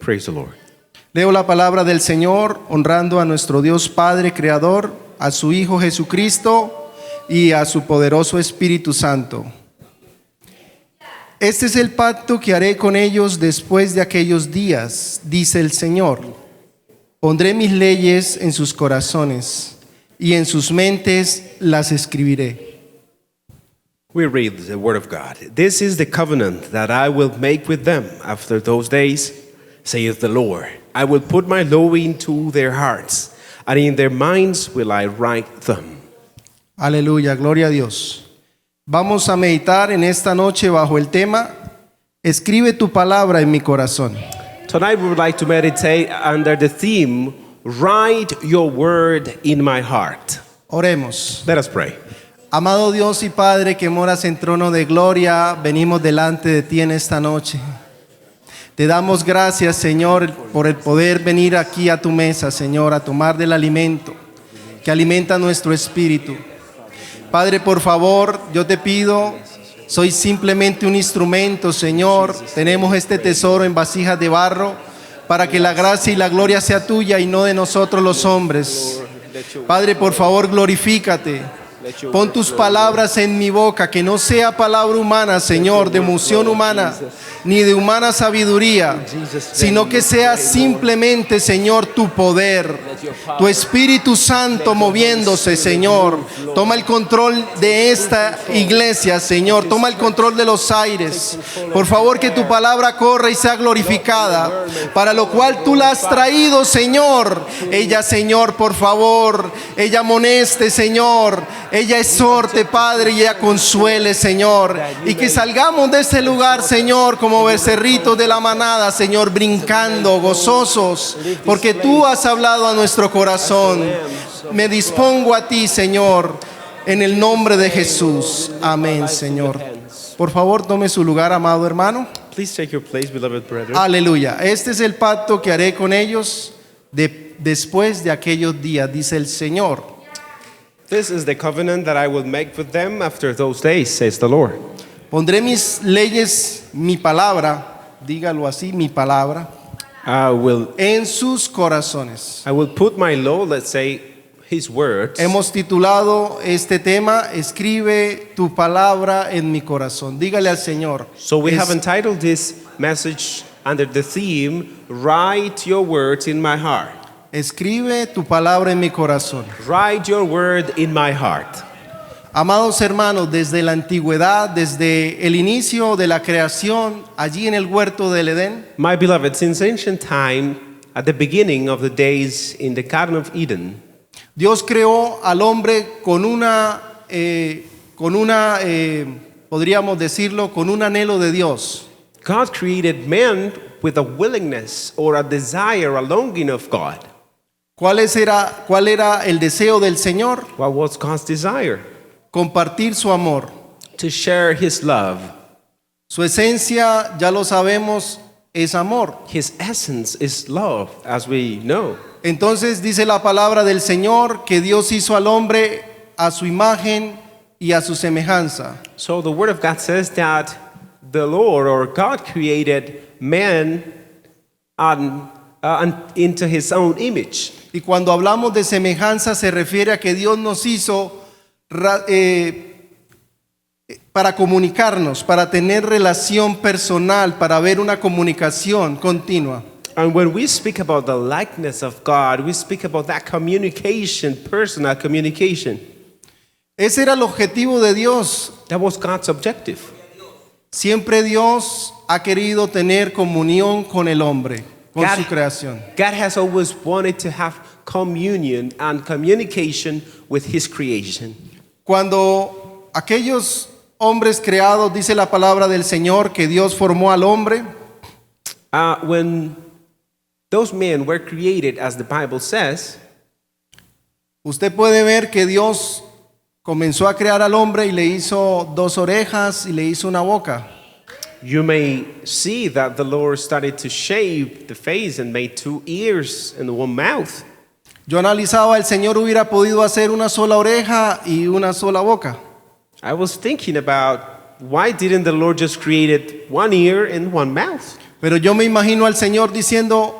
Praise the Lord. Leo la palabra del Señor, honrando a nuestro Dios Padre Creador, a su Hijo Jesucristo y a su poderoso Espíritu Santo. Este es el pacto que haré con ellos después de aquellos días, dice el Señor. Pondré mis leyes en sus corazones y en sus mentes las escribiré. We read the word of God. This is the covenant that I will make with them after those days, saith the Lord. I will put my law into their hearts, and in their minds will I write them. Aleluya, gloria a Dios. Vamos a meditar en esta noche bajo el tema, escribe tu palabra en mi corazón. Tonight we would like to meditate under the theme, write your word in my heart. Oremos. Let us pray. Amado Dios y Padre que moras en trono de gloria, venimos delante de ti en esta noche. Te damos gracias, Señor, por el poder venir aquí a tu mesa, Señor, a tomar del alimento que alimenta nuestro espíritu. Padre, por favor, yo te pido, soy simplemente un instrumento, Señor. Tenemos este tesoro en vasijas de barro para que la gracia y la gloria sea tuya y no de nosotros los hombres. Padre, por favor, glorifícate. Pon tus palabras en mi boca, que no sea palabra humana, Señor, de emoción humana, ni de humana sabiduría, sino que sea simplemente, Señor, tu poder, tu Espíritu Santo moviéndose, Señor. Toma el control de esta iglesia, Señor. Toma el control de los aires. Por favor, que tu palabra corra y sea glorificada, para lo cual tú la has traído, Señor. Ella, Señor, por favor, ella amoneste, Señor. Ella exhorte, Padre, y ella consuele, Señor. Y que salgamos de este lugar, Señor, como becerritos de la manada, Señor, brincando, gozosos, porque tú has hablado a nuestro corazón. Me dispongo a ti, Señor, en el nombre de Jesús. Amén, Señor. Por favor, tome su lugar, amado hermano. Please take your place, beloved brethren. Aleluya. Este es el pacto que haré con ellos después de aquellos días, dice el Señor. This is the covenant that I will make with them after those days, says the Lord. Pondré mis leyes, mi palabra, dígalo así, mi palabra, I en sus corazones. will put my law, let's say, his words. Hemos titulado este tema, escribe tu palabra en mi corazón. Dígale al Señor. So we have entitled this message under the theme, write your words in my heart. Escribe tu palabra en mi corazón. Write your word in my heart. Amados hermanos, desde la antigüedad, desde el inicio de la creación, allí en el huerto del Edén, My beloved, since ancient time, at the beginning of the days in the Garden of Eden, Dios creó al hombre podríamos decirlo, con un anhelo de Dios. God created man with a willingness or a desire, a longing of God. ¿Cuál era el deseo del Señor? What was God's desire? Compartir su amor. To share his love. Su esencia, ya lo sabemos, es amor. His essence is love, as we know. Entonces dice la palabra del Señor que Dios hizo al hombre a su imagen y a su semejanza. So the word of God says that the Lord or God created man into his own image. Y cuando hablamos de semejanza se refiere a que Dios nos hizo para comunicarnos, para tener relación personal, para ver una comunicación continua. And when we speak about the likeness of God, we speak about that communication, personal communication. Ese era el objetivo de Dios. That was God's objective. Siempre Dios ha querido tener comunión con el hombre, con su creación. God has always wanted to have communion and communication with his creation. Cuando aquellos hombres creados, dice la palabra del Señor, que Dios formó al hombre, When those men were created, as the Bible says, usted puede ver que Dios comenzó a crear al hombre y le hizo dos orejas y le hizo una boca. you may see that the Lord started to shape the face and made 2 ears and 1 mouth. Yo analizaba, el Señor hubiera podido hacer una sola oreja y una sola boca. I was thinking about why didn't the Lord just create 1 ear and 1 mouth? Pero yo me imagino al Señor diciendo,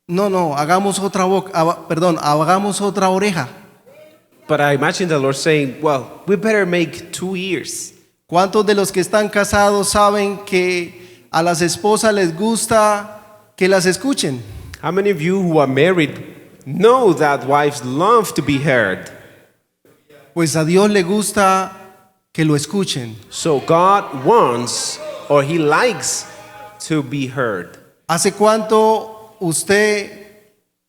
no, hagamos otra hagamos otra oreja. But I imagine the Lord saying, well, we better make 2 ears. ¿Cuántos de los que están casados saben que a las esposas les gusta que las escuchen? How many of you who are married know that wives love to be heard? Pues a Dios le gusta que lo escuchen. So God wants, or He likes, to be heard. ¿Hace cuánto usted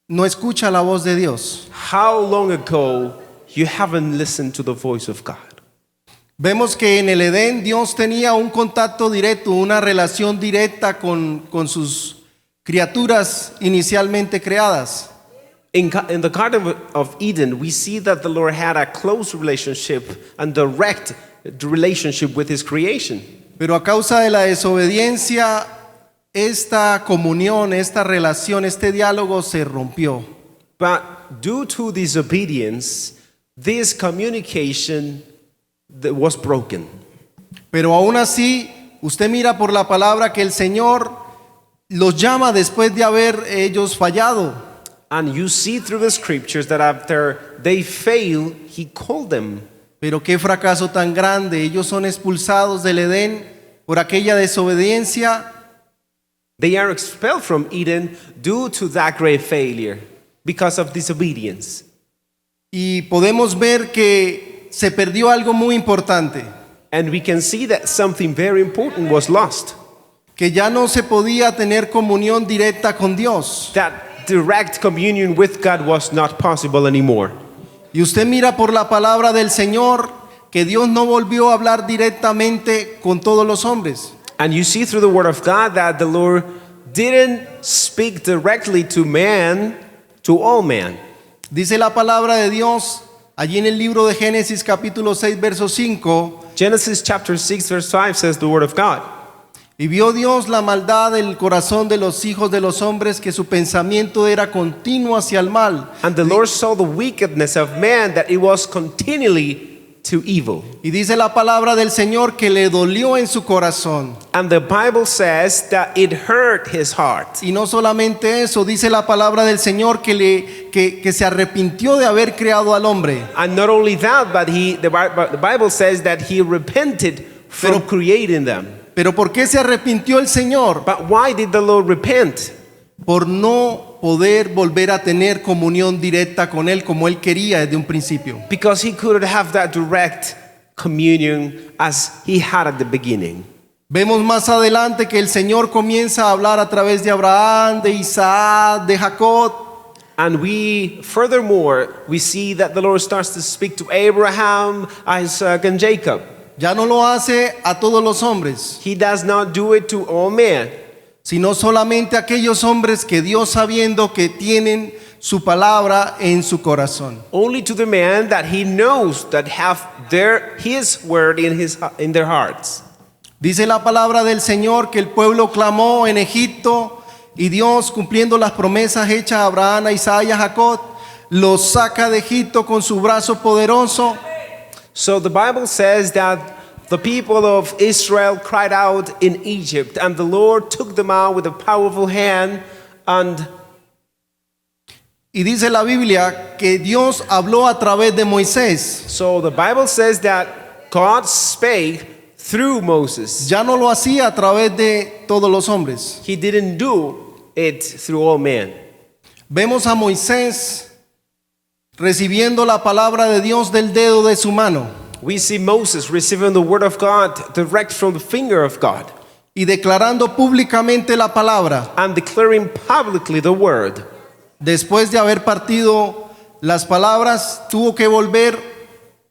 no escucha la voz de Dios? How long ago you haven't listened to the voice of God? Vemos que en el Edén Dios tenía un contacto directo, una relación directa con sus criaturas inicialmente creadas. In the Garden of Eden, we see that the Lord had a close relationship and direct relationship with His creation. Pero a causa de la desobediencia, esta comunión, esta relación, este diálogo se rompió. But due to disobedience, this communication was broken. Pero aún así, usted mira por la palabra que el Señor los llama después de haber ellos fallado. And you see through the scriptures that after they fail, He called them. Pero qué fracaso tan grande. Ellos son expulsados del Edén por aquella desobediencia. They are expelled from Eden due to that great failure because of disobedience. Y podemos ver que se perdió algo muy importante. And we can see that something very important was lost. Que ya no se podía tener comunión directa con Dios. That direct communion with God was not possible anymore. Y usted mira por la palabra del Señor que Dios no volvió a hablar directamente con todos los hombres. And you see through the word of God that the Lord didn't speak directly to man, to all man. Dice la palabra de Dios allí en el libro de Génesis capítulo 6 verso 5. Genesis chapter 6 verse 5 says the word of God. Y vio Dios la maldad del corazón de los hijos de los hombres, que su pensamiento era continuo hacia el mal. And the Lord saw the wickedness of man, that it was continually to evil. Y dice la palabra del Señor que le dolió en su corazón. And the Bible says that it hurt his heart. Y no solamente eso, dice la palabra del Señor que se arrepintió de haber creado al hombre. And not only that, but the Bible says that he repented from creating them. Pero ¿por qué se arrepintió el Señor? But why did the Lord repent? Por no poder volver a tener comunión directa con Él como Él quería desde un principio. Because he couldn't have that direct communion as he had at the beginning. Vemos más adelante que el Señor comienza a hablar a través de Abraham, de Isaac, de Jacob. And furthermore, we see that the Lord starts to speak to Abraham, Isaac, and Jacob. Ya no lo hace a todos los hombres, He does not do it to all men, sino solamente a aquellos hombres que Dios, sabiendo que tienen su palabra en su corazón. only to the man that he knows that have his word in their hearts. Dice la palabra del Señor que el pueblo clamó en Egipto y Dios, cumpliendo las promesas hechas a Abraham, a Isaac y a Jacob, los saca de Egipto con su brazo poderoso. So the Bible says that the people of Israel cried out in Egypt, and the Lord took them out with a powerful hand. Y dice la Biblia que Dios habló a través de Moisés. So the Bible says that God spake through Moses. Ya no lo hacía a través de todos los hombres. He didn't do it through all men. Vemos a Moisés recibiendo la palabra de Dios del dedo de su mano We see Moses receiving the word of God direct from the finger of God y declarando públicamente la palabra. and declaring publicly the word. Después de haber partido las palabras, tuvo que volver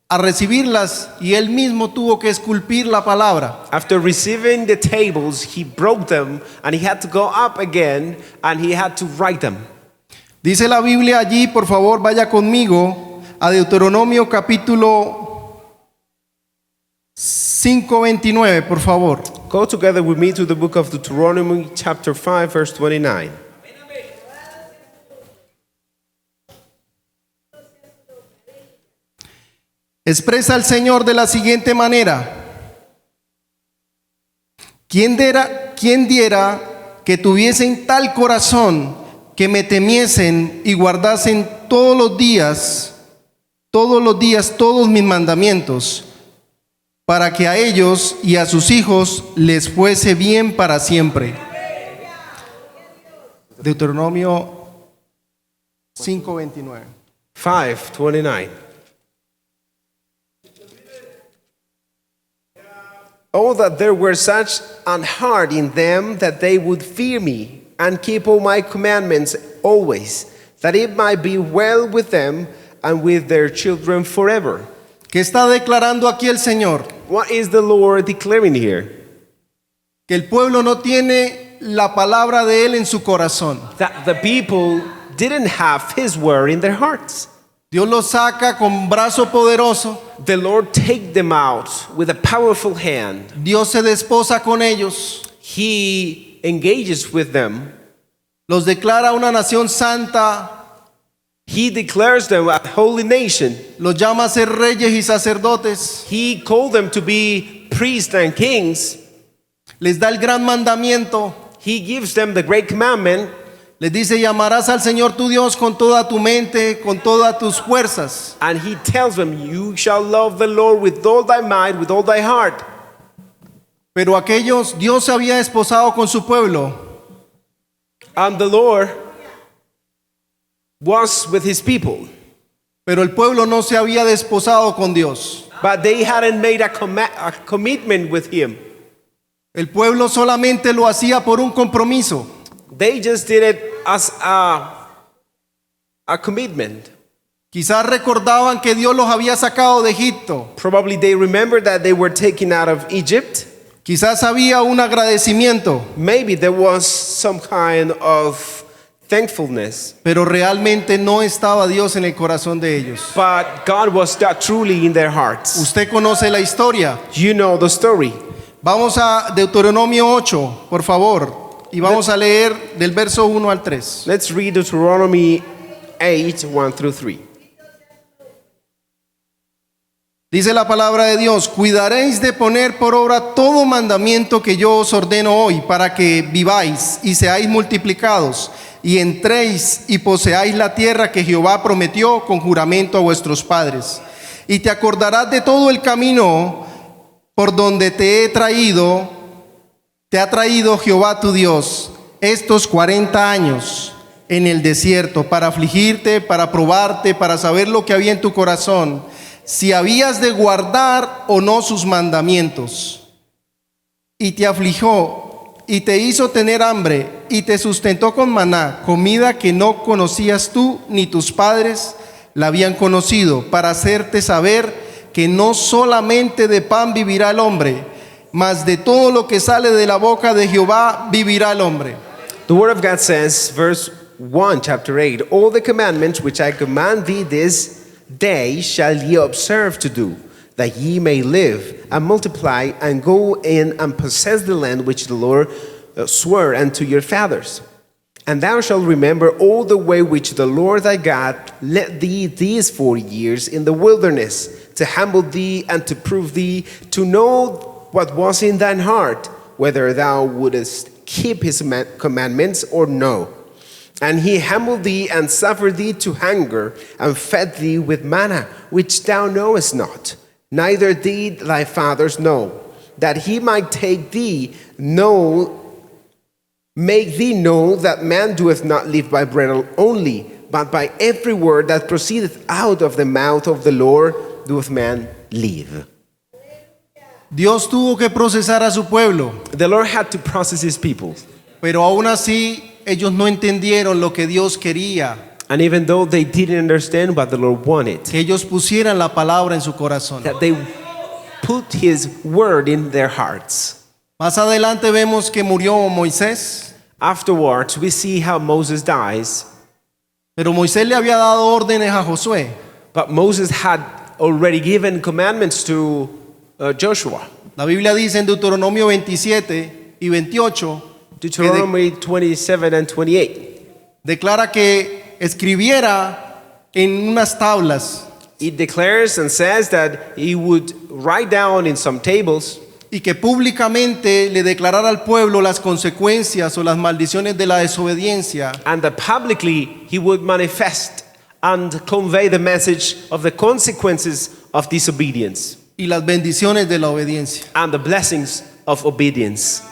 a recibirlas y él mismo tuvo que esculpir la palabra. After receiving the tables, he broke them and he had to go up again and he had to write them. Dice la Biblia allí, por favor, vaya conmigo a Deuteronomio capítulo 5:29, por favor. Go together with me to the book of Deuteronomy chapter 5 verse 29. Expresa el Señor de la siguiente manera: ¿Quién diera que tuviesen tal corazón que me temiesen y guardasen todos mis mandamientos, para que a ellos y a sus hijos les fuese bien para siempre. Deuteronomio 5:29. 5:29. Oh, that there were such an heart in them that they would fear me and keep all my commandments always, that it might be well with them and with their children forever. ¿Qué está declarando aquí el Señor? What is the Lord declaring here? Que el pueblo no tiene la palabra de Él en su corazón. That the people didn't have His word in their hearts. Dios los saca con brazo poderoso. The Lord take them out with a powerful hand. Dios se desposa con ellos. He engages with them. Los declara una nación santa. He declares them a holy nation. Los llama a ser reyes y sacerdotes. He called them to be priests and kings. Les da el gran mandamiento. He gives them the great commandment. Les dice, llamarás al Señor tu Dios con toda tu mente, con todas tus fuerzas. And He tells them, you shall love the Lord with all thy might, with all thy heart. Pero aquellos, Dios se había desposado con su pueblo. And the Lord was with His people. Pero el pueblo no se había desposado con Dios. But they hadn't made a commitment with Him. El pueblo solamente lo hacía por un compromiso. They just did it as a commitment. Quizás recordaban que Dios los había sacado de Egipto. Probably they remembered that they were taken out of Egypt. Quizás había un agradecimiento. Maybe there was some kind of thankfulness. Pero realmente no estaba Dios en el corazón de ellos. But God was not truly in their hearts. Usted conoce la historia. You know the story. Vamos a Deuteronomio 8, por favor. Y vamos a leer del verso 1 al 3. Let's read Deuteronomy 8, 1 through 3. Dice la palabra de Dios: cuidaréis de poner por obra todo mandamiento que yo os ordeno hoy, para que viváis y seáis multiplicados, y entréis y poseáis la tierra que Jehová prometió con juramento a vuestros padres. Y te acordarás de todo el camino por donde te ha traído Jehová tu Dios estos 40 años en el desierto, para afligirte, para probarte, para saber lo que había en tu corazón, si habías de guardar o no sus mandamientos. Y te afligió y te hizo tener hambre y te sustentó con maná, comida que no conocías tú ni tus padres la habían conocido, para hacerte saber que no solamente de pan vivirá el hombre, mas de todo lo que sale de la boca de Jehová vivirá el hombre. The word of God says, verse 1, chapter 8, all the commandments which I command thee this day shall ye observe to do, that ye may live and multiply and go in and possess the land which the Lord swore unto your fathers. And thou shalt remember all the way which the Lord thy God led thee these 40 years in the wilderness, to humble thee and to prove thee, to know what was in thine heart, whether thou wouldest keep his commandments or no. And he humbled thee and suffered thee to hunger, and fed thee with manna, which thou knowest not, neither did thy fathers know, that he might make thee know that man doeth not live by bread only, but by every word that proceedeth out of the mouth of the Lord doeth man live. Dios tuvo que procesar a su pueblo, The Lord had to process His people. pero aún así ellos no entendieron lo que Dios quería, And even though they didn't understand what the Lord wanted, que ellos pusieran la palabra en su corazón. that they put His word in their hearts. Más adelante vemos que murió Moisés, Afterwards, we see how Moses dies, pero Moisés le había dado órdenes a Josué. but Moses had already given commandments to Joshua. La Biblia dice en Deuteronomio 27 y 28, Deuteronomy 27 and 28. declara que escribiera en unas tablas It declares and says that he would write down in some tables y que públicamente le declarara al pueblo las consecuencias o las maldiciones de la desobediencia, and that publicly he would manifest and convey the message of the consequences of disobedience y las bendiciones de la obediencia. and the blessings of obedience.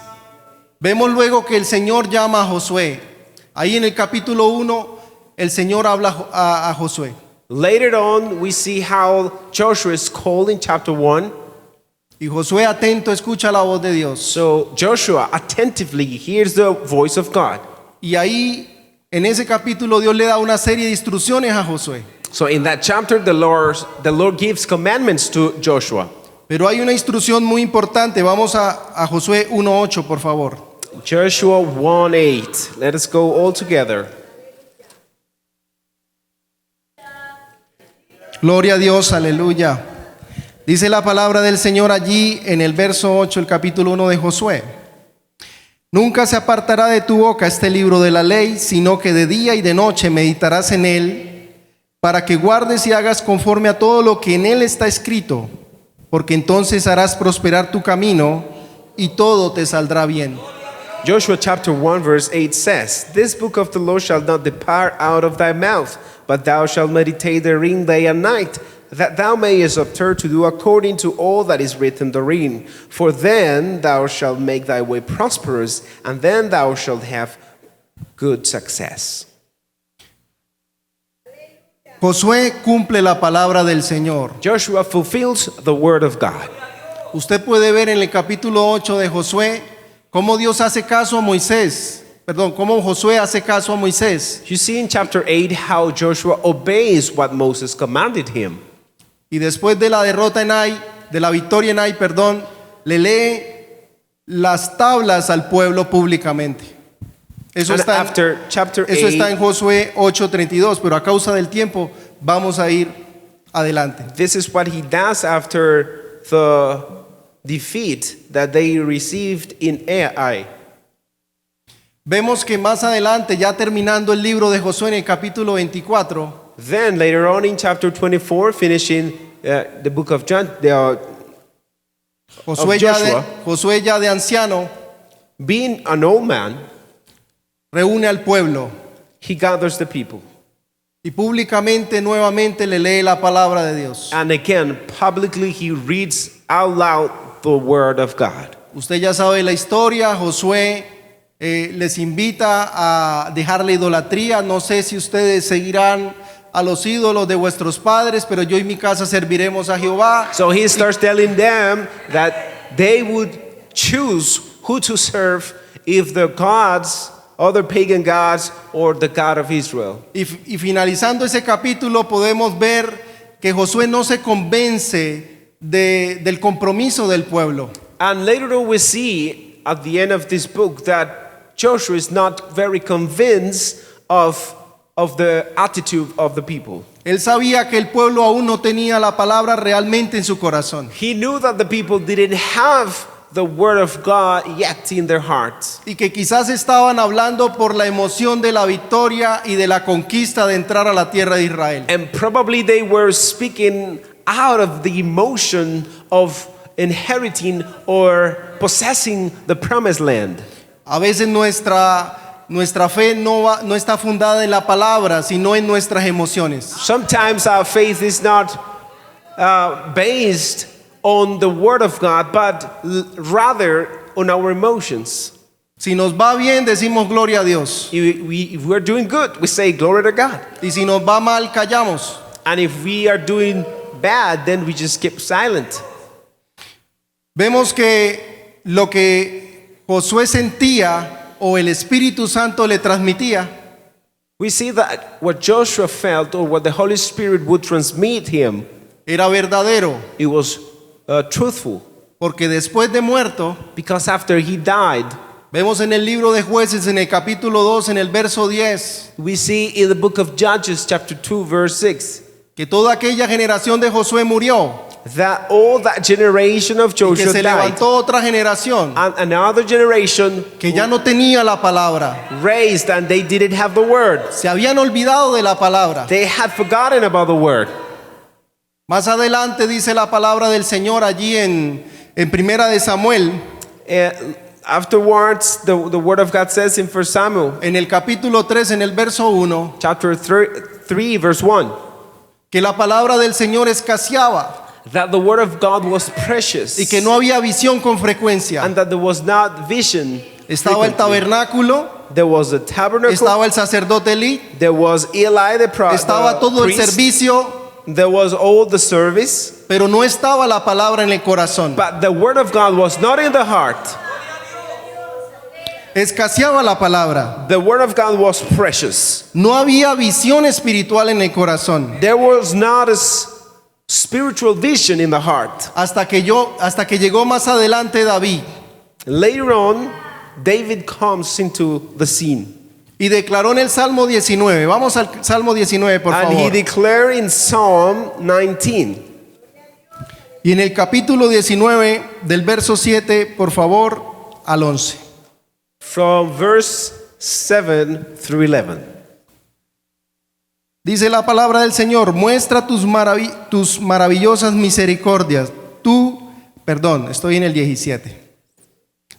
Vemos luego que el Señor llama a Josué. Ahí en el capítulo 1, el Señor habla a Josué. Later on, we see how Joshua is called in chapter 1. Y Josué atento escucha la voz de Dios. So Joshua attentively hears the voice of God. Y ahí, en ese capítulo, Dios le da una serie de instrucciones a Josué. So in that chapter, the Lord gives commandments to Joshua. Pero hay una instrucción muy importante. Vamos a Josué 1:8, por favor. Joshua 1:8. Let us go all together. Gloria a Dios, aleluya. Dice la palabra del Señor allí en el verso 8, el capítulo 1 de Josué. Nunca se apartará de tu boca este libro de la ley, sino que de día y de noche meditarás en él, para que guardes y hagas conforme a todo lo que en él está escrito, porque entonces harás prosperar tu camino y todo te saldrá bien. Joshua chapter 1 verse 8 says, This book of the law shall not depart out of thy mouth, but thou shalt meditate therein day and night, that thou mayest observe to do according to all that is written therein. For then thou shalt make thy way prosperous, and then thou shalt have good success. Josué cumple la palabra del Señor. Joshua fulfills the word of God. Usted puede ver en el capítulo 8 de Josué cómo Dios hace caso a Moisés. Perdón, cómo Josué hace caso a Moisés. You see in chapter 8 how Joshua obeys what Moses commanded him. Y después de la derrota en Ai, de la victoria en Ai, perdón, le lee las tablas al pueblo públicamente. Eso And está, after chapter eso 8, está en Josué 8:32, pero a causa del tiempo vamos a ir adelante. this is what he does after the defeat that they received in Ai. Vemos que más adelante, ya terminando el libro de Josué en el capítulo 24, Then later on in chapter 24, finishing the book of John, Josué ya de anciano being an old man, reúne al pueblo he gathers the people. y públicamente nuevamente le lee la palabra de Dios. And again, publicly he reads out loud the word of God. Usted ya sabe la historia. Josué les invita a dejar la idolatría. No sé si ustedes seguirán a los ídolos de vuestros padres, pero yo y mi casa serviremos a Jehová. So he starts telling them that they would choose who to serve, if the gods, other pagan gods, or the God of Israel. Y finalizando ese capítulo podemos ver que Josué no se convence del compromiso del pueblo. And later on we see at the end of this book that Joshua is not very convinced of the attitude of the people. Él sabía que el pueblo aún no tenía la palabra realmente en su corazón He knew that the people didn't have the word of God yet in their hearts. y que quizás estaban hablando por la emoción de la victoria y de la conquista de entrar a la tierra de Israel. And probably they were speaking out of the emotion of inheriting or possessing the promised land. A veces nuestra fe no está fundada en la palabra, sino en nuestras emociones. Sometimes our faith is not based on the word of God, but rather on our emotions. Si nos va bien, decimos gloria a Dios. If we're doing good, we say glory to God. Y si nos va mal, callamos. And if we are doing bad, then we just keep silent. Vemos que lo que Josué sentía o el Espíritu Santo le transmitía We see that what Joshua felt, or what the Holy Spirit would transmit him, era verdadero, it was truthful. porque después de muerto, Because after he died, vemos en el libro de Jueces en el capítulo 2 en el verso 10 we see in the book of Judges, chapter 2, verse 6, que toda aquella generación de Josué murió that all that generation of y que Joshua se died. levantó otra generación And another generation que ya no tenía la palabra, raised, and they didn't have the word. se habían olvidado de la palabra. They had forgotten about the word. Más adelante dice la palabra del Señor allí en En Primera de Samuel, Afterwards, the word of God says in 1 Samuel, en el capítulo 3, en el verso 1, chapter 3, verse 1, que la palabra del Señor escaseaba that the word of God was precious y que no había visión con frecuencia. and that there was not vision. Estaba el frequently. tabernáculo, There was a tabernacle, estaba el sacerdote Elí, there was Eli the estaba todo el priest, servicio, there was all the service, pero no estaba la palabra en el corazón. but the word of God was not in the heart. Escaseaba la palabra. The word of God was precious. No había visión espiritual en el corazón. There was not a spiritual vision in the heart. Hasta que llegó más adelante David Later on, David comes into the scene. y declaró en el Salmo 19. Vamos al Salmo 19, por And he favor. declared in Psalm 19, Y en el capítulo 19 del verso 7, por favor, al 11. from verse 7 through 11. Dice la palabra del Señor: muestra tus maravillosas misericordias. Estoy en el 17.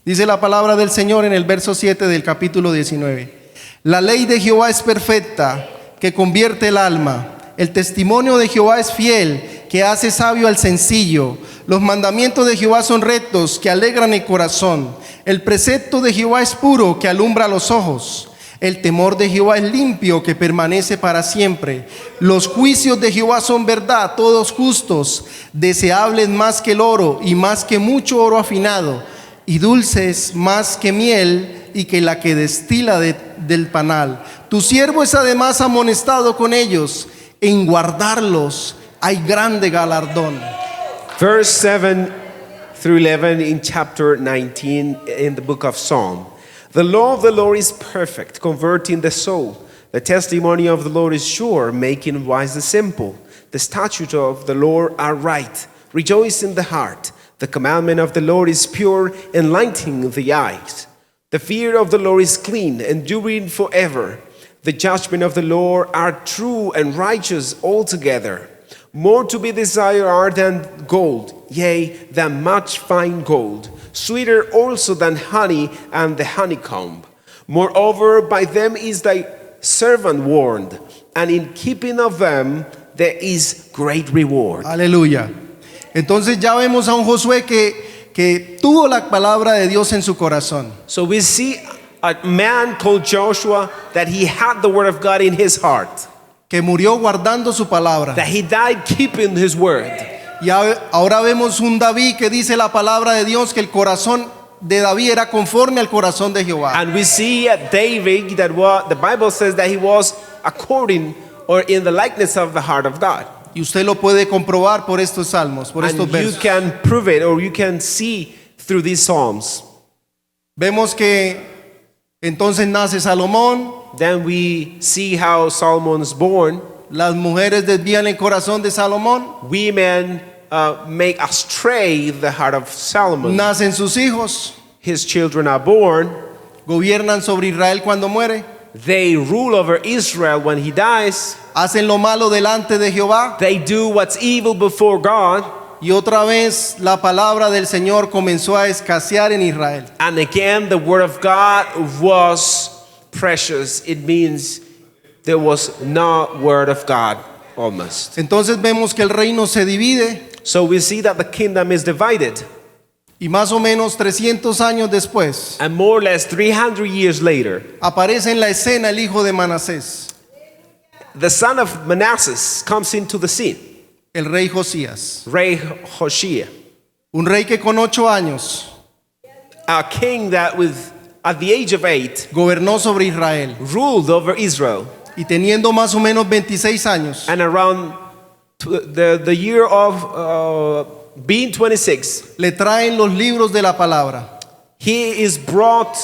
Dice la palabra del Señor en el verso 7 del capítulo 19. La ley de Jehová es perfecta, que convierte el alma. El testimonio de Jehová es fiel, que hace sabio al sencillo. Los mandamientos de Jehová son rectos, que alegran el corazón. El precepto de Jehová es puro, que alumbra los ojos. El temor de Jehová es limpio, que permanece para siempre. Los juicios de Jehová son verdad, todos justos, deseables más que el oro y más que mucho oro afinado, y dulces más que miel y que la que destila del panal. Tu siervo es además amonestado con ellos, en guardarlos hay grande galardón. Verse 7 through 11 in chapter 19 in the book of Psalm. The law of the Lord is perfect, converting the soul. The testimony of the Lord is sure, making wise the simple. The statutes of the Lord are right, rejoice in the heart. The commandment of the Lord is pure, enlightening the eyes. The fear of the Lord is clean, enduring forever. The judgment of the Lord are true and righteous altogether. More to be desired are than gold, yea, than much fine gold. Sweeter also than honey and the honeycomb. Moreover, by them is thy servant warned, and in keeping of them there is great reward. Aleluya. Entonces ya vemos a un Josué que tuvo la palabra de Dios en su corazón. So we see a man called Joshua that he had the word of God in his heart, Que murió guardando su palabra. that he died keeping his word. Y ahora vemos un David que dice la palabra de Dios que el corazón de David era conforme al corazón de Jehová. And we see David that the Bible says that he was according or in the likeness of the heart of God. Y usted lo puede comprobar por estos salmos, por estos And you versos. can prove it or you can see through these psalms. Vemos que entonces nace Salomón, Then we see how Solomon's born. las mujeres desvían el corazón de Salomón, Women make astray the heart of Solomon. nacen sus hijos, His children are born. gobiernan sobre Israel cuando muere, They rule over Israel when he dies. hacen lo malo delante de Jehová. They do what's evil before God. Y otra vez la palabra del Señor comenzó a escasear en Israel. And again, the word of God was precious. It means there was no word of God almost. Entonces vemos que el reino se divide So we see that the kingdom is divided. y más o menos 300 años después And more or less 300 years later, aparece en la escena el hijo de Manasés, the son of Manasseh comes into the scene, el rey Josías. Rey Hoshea, Un rey que con 8 años a king that at the age of 8 gobernó sobre Israel ruled over Israel. y teniendo más o menos 26 años And around the year of being 26, le traen los libros de la palabra. he is brought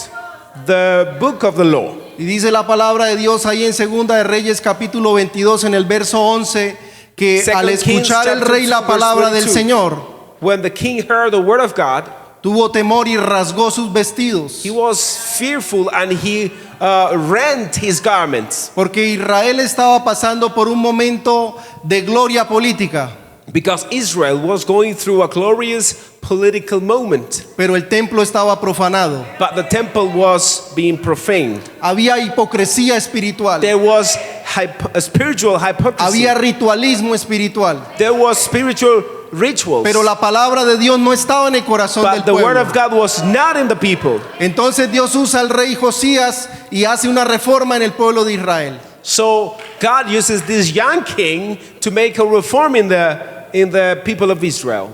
the book of the law. Y dice la palabra de Dios ahí en Segunda de Reyes capítulo 22 en el verso 11 que al Second Kings escuchar el chapter rey la 2, verse palabra del 22. Señor When the king heard the word of God, tuvo temor y rasgó sus vestidos, he was fearful and he rent his garments porque Israel estaba pasando por un momento de gloria política. because Israel was going through a glorious political moment, pero el templo estaba profanado. but the temple was being profaned. Había hipocresía espiritual. There was a spiritual hypocrisy. Había ritualismo espiritual. There was spiritual rituals. Pero la palabra de Dios no estaba en el corazón del But the word pueblo. of God was not in the people. Entonces Dios usa al rey Josías y hace una reforma en el pueblo de Israel. So God uses this young king to make a reform in the people of Israel.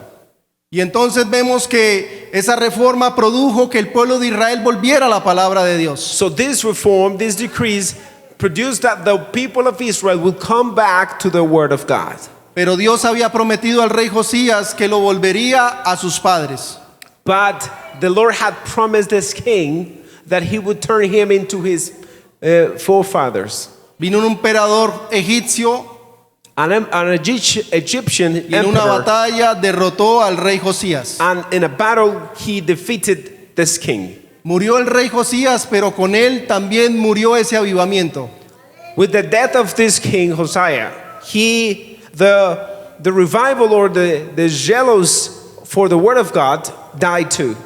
Y entonces vemos que esa reforma produjo que el pueblo de Israel volviera a la palabra de Dios. So this reform, this decrees, produced that the people of Israel will come back to the word of God. Pero Dios había prometido al rey Josías que lo volvería a sus padres. But the Lord had promised this king that he would turn him into his forefathers. Vino un emperador egipcio An Egyptian y en una emperor, batalla derrotó al rey Josías. and in a battle he defeated this king. Murió el rey Josías, pero con él también murió ese avivamiento. With the death of this king Hosea, the revival or the zealous for the word of God died too.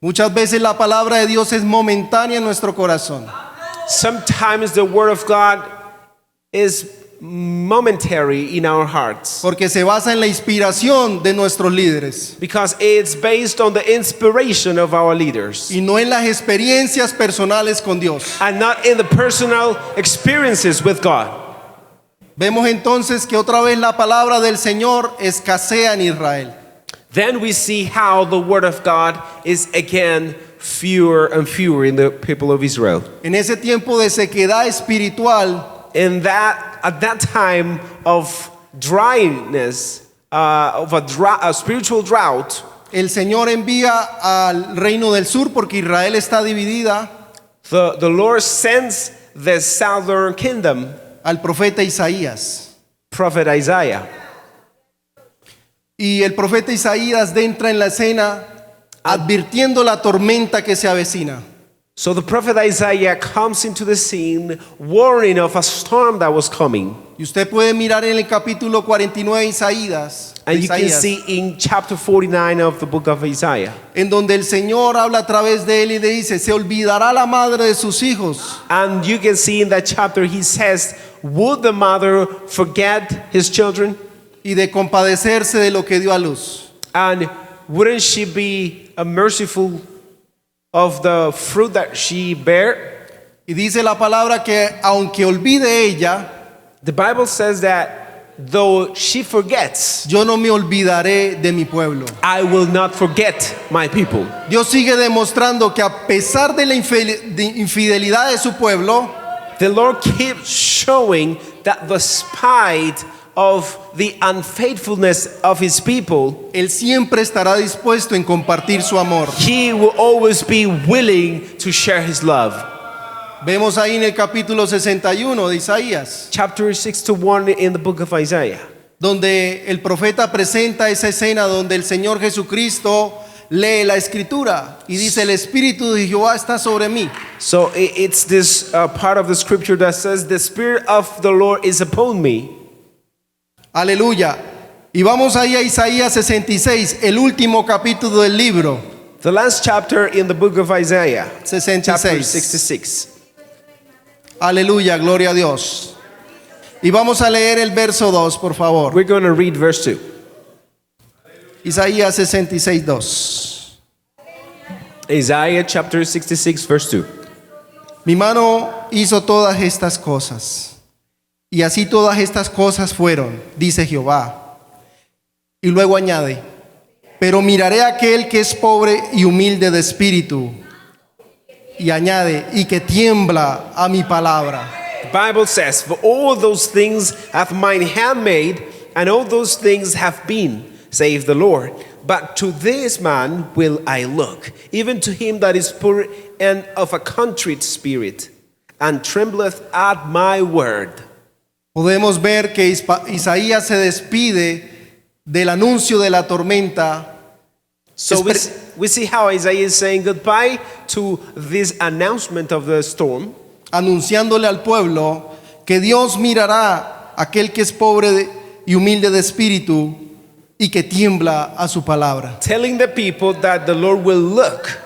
Muchas veces la palabra de Dios es momentánea en nuestro corazón. Sometimes the word of God is momentary in our hearts Porque se basa en la inspiración de nuestros líderes because it's based on the inspiration of our leaders y no en las experiencias personales con Dios. and not in the personal experiences with God. Vemos entonces que otra vez la palabra del Señor escasea en Israel. Then we see how the word of God is again fewer and fewer in the people of Israel. En ese tiempo de sequedad espiritual, At that time of dryness, of a spiritual drought, el Señor envía al reino del sur porque Israel está dividida the Lord sends the southern kingdom, al profeta Isaías. prophet Isaiah. Y el profeta Isaías entra en la escena advirtiendo la tormenta que se avecina. So the prophet Isaiah comes into the scene warning of a storm that was coming. Y usted puede mirar en el capítulo 49 de Isaías, And you can see in chapter 49 of the book of Isaiah, en donde el Señor habla a través de él y le dice, se olvidará la madre de sus hijos. and you can see in that chapter he says, would the mother forget his children? Y de compadecerse de lo que dio a luz. And wouldn't she be merciful of the fruit that she bare? Y dice la palabra que aunque olvide ella, The Bible says that though she forgets, yo no me olvidaré de mi pueblo. I will not forget my people. Dios sigue demostrando que a pesar de la infidelidad de su pueblo, The Lord keeps showing that despite of the unfaithfulness of his people, Él siempre estará dispuesto en compartir su amor. he will always be willing to share his love. Vemos ahí en el capítulo 61 de Isaías, Chapter 61 in the book of Isaiah, donde el profeta presenta esa escena donde el Señor Jesucristo lee la escritura y dice, el Espíritu de Jehová está sobre mí. so it's this part of the scripture that says, the Spirit of the Lord is upon me. Aleluya. Y vamos ahí a Isaías 66, el último capítulo del libro. The last chapter in the book of Isaiah, chapter 66. 66. Aleluya, gloria a Dios. Y vamos a leer el verso 2, por favor. We're going to read verse 2. Isaías 66, 2. Isaiah chapter 66, verse 2. Mi mano hizo todas estas cosas, y así todas estas cosas fueron, dice Jehová. Y luego añade, pero miraré a aquel que es pobre y humilde de espíritu. Y añade, y que tiembla a mi palabra. The Bible says, for all those things hath mine hand made, and all those things have been, saith the Lord. But to this man will I look, even to him that is poor and of a contrite spirit, and trembleth at my word. Podemos ver que Isaías se despide del anuncio de la tormenta. So we see how Isaiah is saying goodbye to this announcement of the storm, Anunciándole al pueblo que Dios mirará a aquel que es pobre y humilde de espíritu y que tiembla a su palabra. telling the people that the Lord will look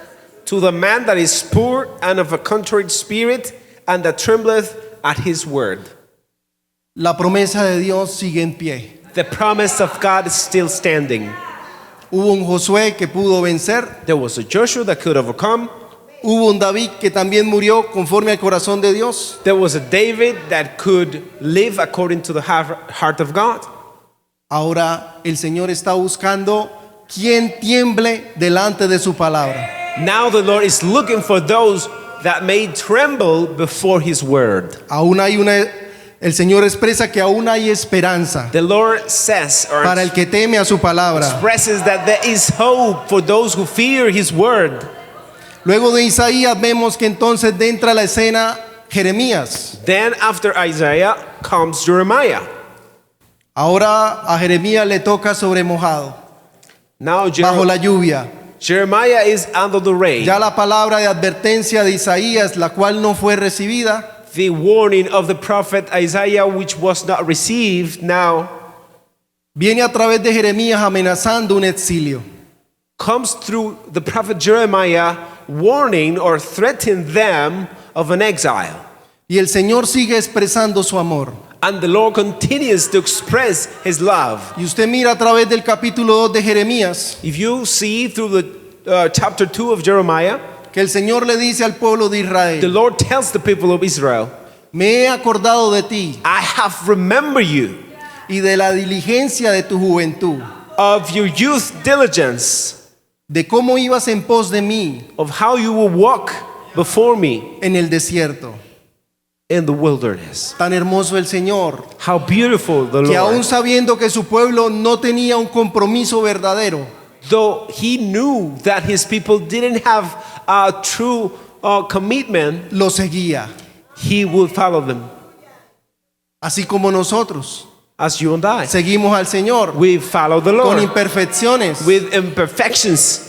to the man that is poor and of a contrite spirit, and that trembleth at his word. La promesa de Dios sigue en pie. The promise of God is still standing. Hubo un Josué que pudo vencer, There was a Joshua that could overcome. hubo un David que también murió conforme al corazón de Dios, There was a David that could live according to the heart of God. ahora el Señor está buscando quien tiemble delante de su palabra. Now the Lord is looking for those that may tremble before his word. El Señor expresa que aún hay esperanza The Lord says or para el que teme a su palabra. expresses that there is hope for those who fear his word. Luego de Isaías vemos que entonces entra a la escena Jeremías. Then after Isaiah comes Jeremiah. Ahora a Jeremías le toca sobre mojado, Now bajo la lluvia. Jeremiah is under the rain. Ya la palabra de advertencia de Isaías, la cual no fue recibida, The warning of the prophet Isaiah, which was not received, now viene a través de Jeremías amenazando un exilio. comes through the prophet Jeremiah, warning or threatening them of an exile. Y el Señor sigue expresando su amor. And the Lord continues to express his love. Y usted mira a través del capítulo 2 de Jeremías If you see through the chapter 2 of Jeremiah, que el Señor le dice al pueblo de the Israel: Lord tells the people of Israel, me he acordado de ti I have remembered you, y de la diligencia de tu juventud, of your youth diligence, de cómo ibas en pos de mí of how you will walk before me en el desierto. in the wilderness. Tan hermoso el Señor, How beautiful the que aún Lord. sabiendo que su pueblo no tenía un compromiso verdadero, Though he knew that his people didn't have a true commitment, lo seguía, he would follow them. así como nosotros As you and I, seguimos al Señor we follow the con Lord imperfecciones, with imperfections,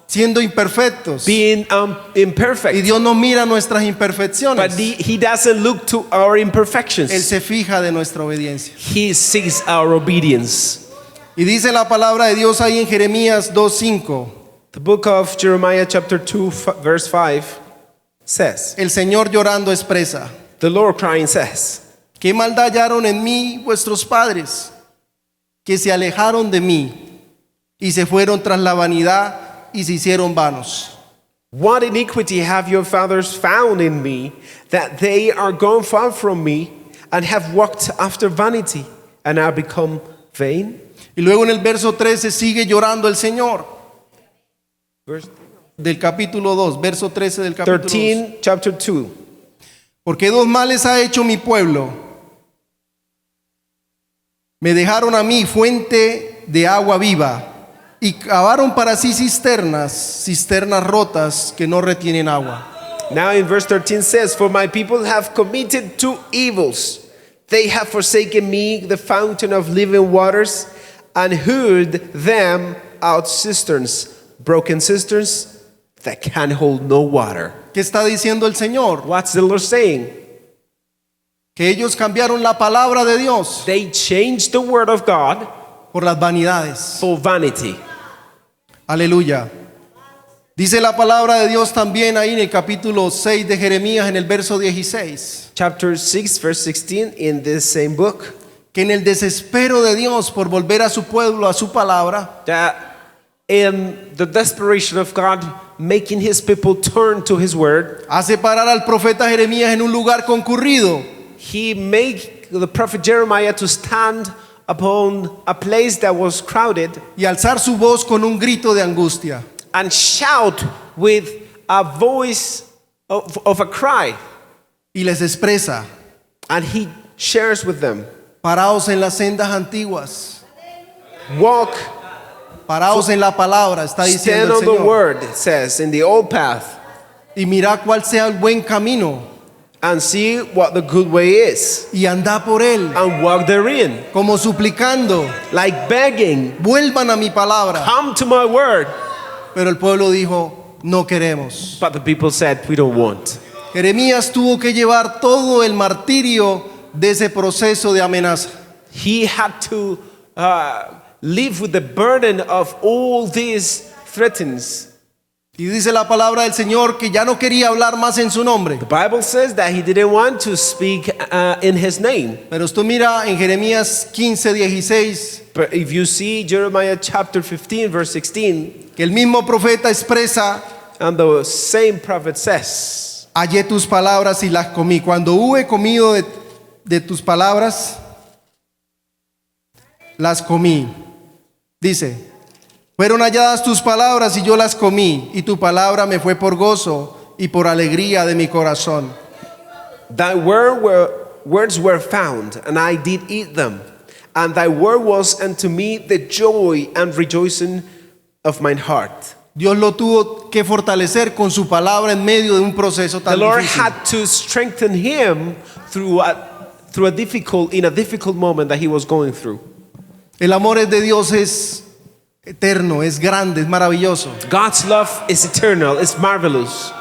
siendo imperfectos. being Y imperfect. Dios no mira nuestras But imperfecciones, he doesn't look to our Él imperfections. se fija de nuestra obediencia. He seeks our obedience. Y dice la palabra de Dios ahí en Jeremías 2:5, The book of Jeremiah chapter 2 verse 5 says, el Señor llorando expresa: the Lord crying says, ¿qué maldad hallaron en mí vuestros padres, que se alejaron de mí y se fueron tras la vanidad y se hicieron vanos? what iniquity have your fathers found in me, that they are gone far from me, and have walked after vanity, and are become vain? Y luego en el verso 13 sigue llorando el Señor, Verse del capítulo 2, verso 13 del capítulo 2. 13, chapter 2. Porque dos males ha hecho mi pueblo. Me dejaron a mí fuente de agua viva y cavaron para sí cisternas rotas que no retienen agua. Now in verse 13 says, for my people have committed two evils. They have forsaken me, the fountain of living waters, and hewed them out cisterns, broken cisterns that can hold no water. ¿Qué está diciendo el Señor? What's the Lord saying? Que ellos cambiaron la palabra de Dios They changed the word of God por las vanidades. for vanity. Aleluya. Dice la palabra de Dios también ahí en el capítulo 6 de Jeremías, en el verso 16, Chapter 6, verse 16 in this same book, que en el desespero de Dios por volver a su pueblo, a su palabra, that in the desperation of God making his people turn to his word, hace parar al profeta Jeremías en un lugar concurrido he made the prophet Jeremiah to stand upon a place that was crowded y alzar su voz con un grito de angustia. and shout with a voice of a cry. Y les expresa: And he shares with them, paraos en las sendas antiguas, walk, paraos en la palabra, está stand diciendo on el the Señor, word, it says, in the old path, y mirad cuál sea el buen camino and see what the good way is, y andad por él, and walk therein, como suplicando: like begging, vuelvan a mi palabra. come to my word. Pero el pueblo dijo: no queremos. But the people said, we don't want. Jeremías tuvo que llevar todo el martirio de ese proceso de amenaza. He had to live with the burden of all these threats. Y dice la palabra del Señor que ya no quería hablar más en su nombre. The Bible says that he didn't want to speak in his name. Pero usted mira en Jeremías 15:16 But if you see Jeremiah chapter 15, verse 16, que el mismo profeta expresa: and the same prophet says, hallé tus palabras y las comí. Cuando hube comido de tus palabras, las comí. Dice: fueron halladas tus palabras y yo las comí, y tu palabra me fue por gozo y por alegría de mi corazón. thy words were found, and I did eat them. And thy word was unto me the joy and rejoicing of mine heart. Dios lo tuvo que fortalecer con su palabra en medio de un proceso The tan Lord difícil. had to strengthen him through a difficult moment that he was going through. El amor de Dios es eterno, es grande, es maravilloso. God's love is eternal, it's marvelous.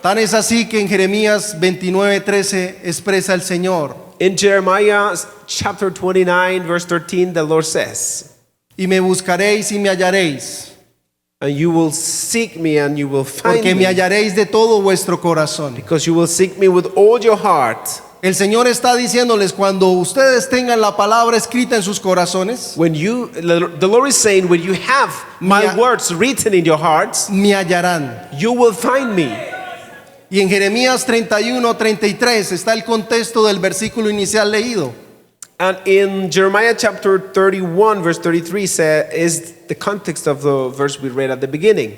Tan es así que en Jeremías 29:13 expresa el Señor: In Jeremiah chapter 29, verse 13, the Lord says, y me buscaréis y me hallaréis, and you will seek me and you will find porque me me, hallaréis de todo vuestro corazón. because you will seek me with all your heart. El Señor está diciéndoles: cuando ustedes tengan la palabra escrita en sus corazones, The Lord is saying, when you have my Me- words written in your hearts, me hallarán. you will find me. Y en Jeremías 31:33 está el contexto del versículo inicial leído. And in Jeremiah chapter 31, verse 33 is the context of the verse we read at the beginning.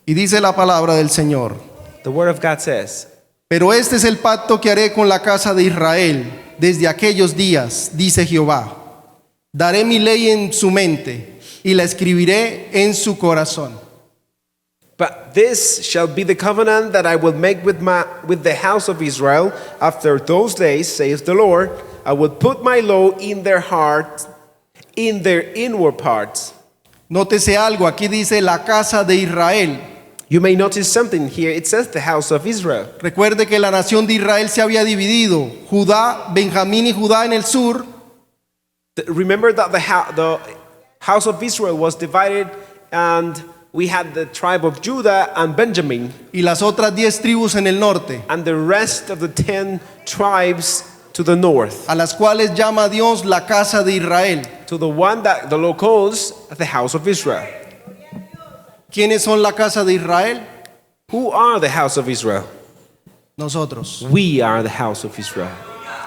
Y dice la palabra del Señor: The word of God says, pero este es el pacto que haré con la casa de Israel desde aquellos días, dice Jehová. Daré mi ley en su mente y la escribiré en su corazón. but this shall be the covenant that I will make with the house of Israel after those days, says the Lord. I will put my law in their heart, in their inward parts. Nótese algo, aquí dice la casa de Israel. You may notice something here. It says the house of Israel. Recuerde que la nación de Israel se había dividido: Judá, Benjamín y Judá en el sur, Remember that the house of Israel was divided, and we had the tribe of Judah and Benjamin, y las otras 10 tribus en el norte, and the rest of the 10 tribes to the north, a las cuales llama Dios la casa de Israel. to the one that the Lord calls the house of Israel. ¿Quiénes son la casa de Israel? Who are the house of Israel? Nosotros. We are the house of Israel.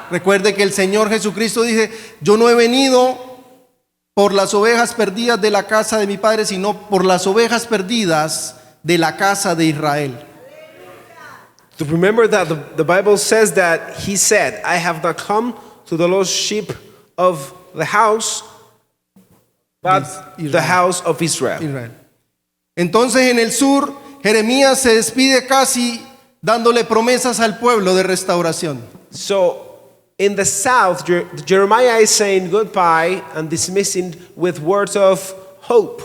Recuerde que el Señor Jesucristo dice: yo no he venido por las ovejas perdidas de la casa de mi padre, sino por las ovejas perdidas de la casa de Israel. To remember that the Bible says that he said, I have not come to the lost sheep of the house, but Israel. the house of Israel. Israel. Entonces en el sur, Jeremías se despide casi dándole promesas al pueblo de restauración. So in the south, Jeremiah is saying goodbye and dismissing with words of hope.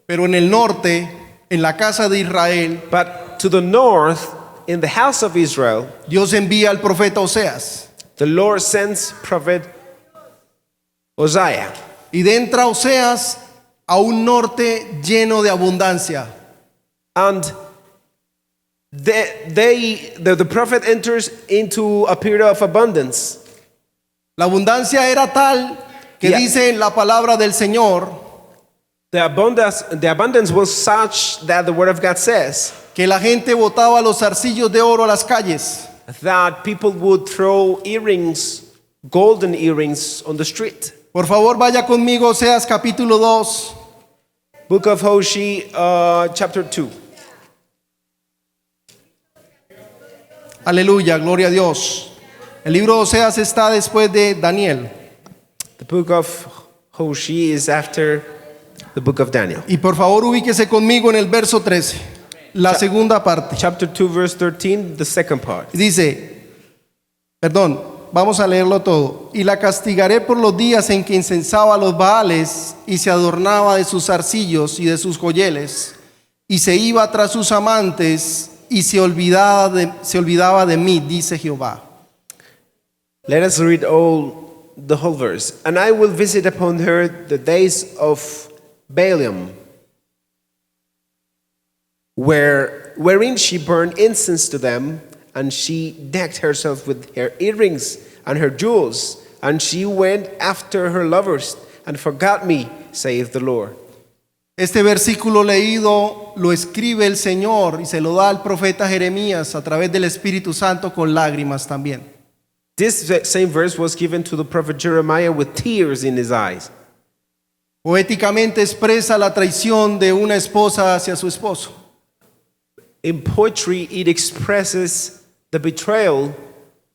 Pero en el norte, en la casa de Israel, But to the north, in the house of Israel, Dios envía al profeta Oseas. the Lord sends prophet Hosea. Y entra Oseas a un norte lleno de abundancia. And the prophet enters into a period of abundance. La abundancia era tal que Yeah. dice la palabra del Señor The abundance was such that the word of God says que la gente botaba los zarcillos de oro a las calles. that people would throw earrings, golden earrings, on the street. Por favor, vaya conmigo, Oseas capítulo 2. Book of Hosea, chapter 2. Aleluya, gloria a Dios. El libro de Oseas está después de Daniel. The book of Hosea is after the book of Daniel. Y por favor, ubíquese conmigo en el verso 13, la segunda parte. Chapter 2, verse 13, the second part. Dice, perdón, vamos a leerlo todo. Y la castigaré por los días en que incensaba a los Baales y se adornaba de sus zarcillos y de sus joyeles, y se iba tras sus amantes y se olvidaba de mí, dice Jehová. Let us read all the whole verse. And I will visit upon her the days of Balaam, wherein she burned incense to them, and she decked herself with her earrings and her jewels, and she went after her lovers and forgot me, saith the Lord. Este versículo leído lo escribe el Señor y se lo da al profeta Jeremías a través del Espíritu Santo con lágrimas también. This same verse was given to the prophet Jeremiah with tears in his eyes. Poéticamente expresa la traición de una esposa hacia su esposo. In poetry, it expresses the betrayal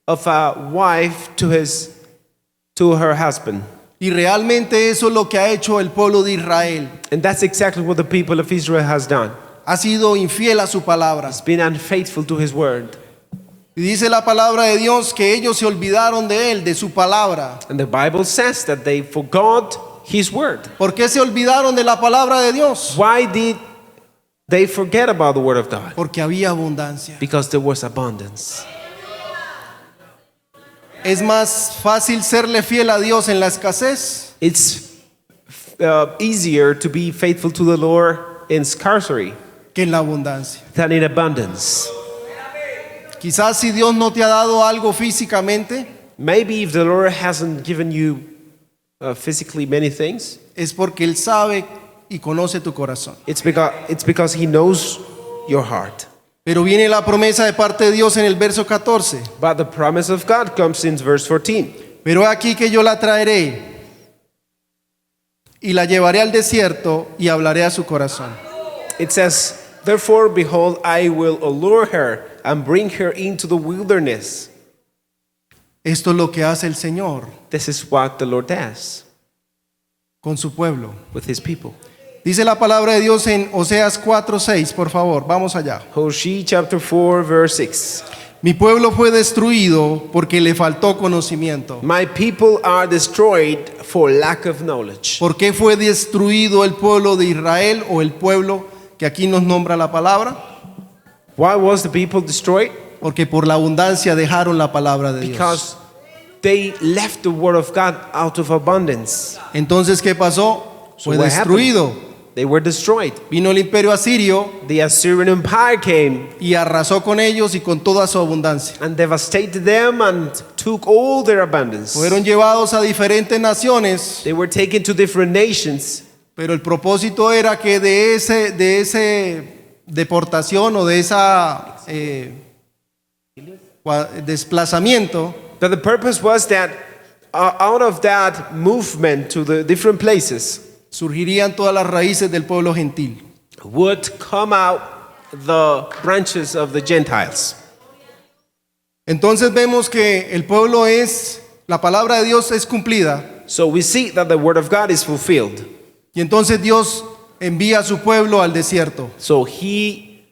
of a wife to her husband. Y realmente eso es lo que ha hecho el pueblo de Israel. And that's exactly what the people of Israel has done. Ha sido infiel a su palabra. It's been unfaithful to his word. Y dice la palabra de Dios que ellos se olvidaron de él, de su palabra. And the Bible says that they forgot his word. ¿Por qué se olvidaron de la palabra de Dios? Why did they forget about the word of God? Porque había abundancia. Because there was abundance. Es más fácil serle fiel a Dios en la escasez It's easier to be faithful to the Lord in scarcity que en la abundancia. than in abundance. Quizás si Dios no te ha dado algo físicamente, Maybe if the Lord hasn't given you physically many things, es porque Él sabe y conoce tu corazón. it's because He knows your heart. Pero viene la promesa de parte de Dios en el verso 14. But the promise of God comes in verse 14. Pero aquí que yo la traeré y la llevaré al desierto y hablaré a su corazón. It says, therefore, behold, I will allure her and bring her into the wilderness. Esto es lo que hace el Señor This is what the Lord does con su pueblo. with His people. Dice la palabra de Dios en Oseas 4:6, por favor, vamos allá. Hosea chapter 4, verse 6. Mi pueblo fue destruido porque le faltó conocimiento. My people are destroyed for lack of knowledge. ¿Por qué fue destruido el pueblo de Israel o el pueblo que aquí nos nombra la palabra? Why was the people destroyed? Porque por la abundancia dejaron la palabra de Dios. Because they left the word of God out of abundance. Entonces, ¿qué pasó? So Fue what destruido. They were destroyed. Vino el imperio asirio The Assyrian Empire came y arrasó con ellos y con toda su abundancia. and devastated them and took all their abundance. Fueron llevados a diferentes naciones, They were taken to different nations, pero el propósito era que de ese deportación o de esa desplazamiento but the purpose was that out of that movement to the different places surgirían todas las raíces del pueblo gentil. would come out the branches of the Gentiles. Entonces vemos que el pueblo la palabra de Dios es cumplida So we see that the word of God is fulfilled. y entonces Dios envía a su pueblo al desierto. So He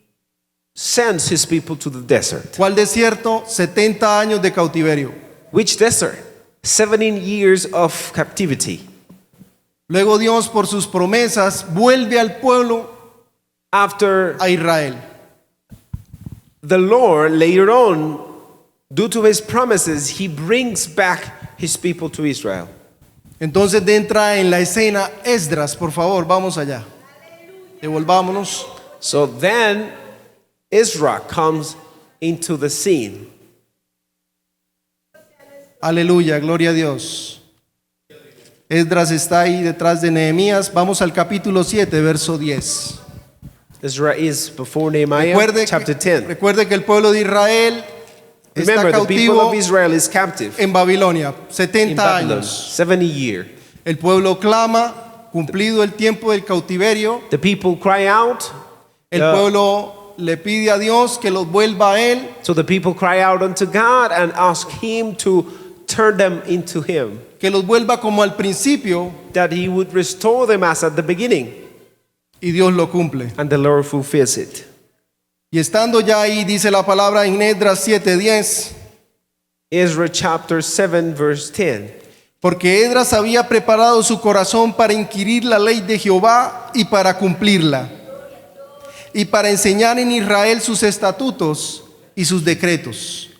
sends His people to the desert. ¿Cuál desierto? 70 años de cautiverio. Which desert? 17 years of captivity. Luego Dios por sus promesas vuelve al pueblo After a Israel. the Lord, later on, due to His promises, He brings back His people to Israel. Entonces entra en la escena Esdras, por favor, vamos allá. Devolvámonos. So then Ezra comes into the scene. Aleluya, gloria a Dios. Esdras está ahí detrás de Nehemías. Vamos al capítulo 7, verso 10. Ezra is before Nehemiah, chapter 10. Recuerde que el pueblo de Israel está Remember, the people cautivo of Israel is captive en Babilonia, in 70 Babylon, años. 70 years. El pueblo clama, cumplido el tiempo del cautiverio. The people cry out. El pueblo le pide a Dios que los vuelva a él. So the people cry out unto God and ask Him to turn them into Him, Que los vuelva como al principio, that He would restore them as at the beginning, y Dios lo cumple. and the Lord fulfills it. Y estando ya ahí, dice la palabra en Esdras 7:10, Ezra chapter 7 verse 10. porque Esdras había preparado su corazón para inquirir la ley de Jehová y para cumplirla, y para enseñar en Israel sus estatutos y sus decretos.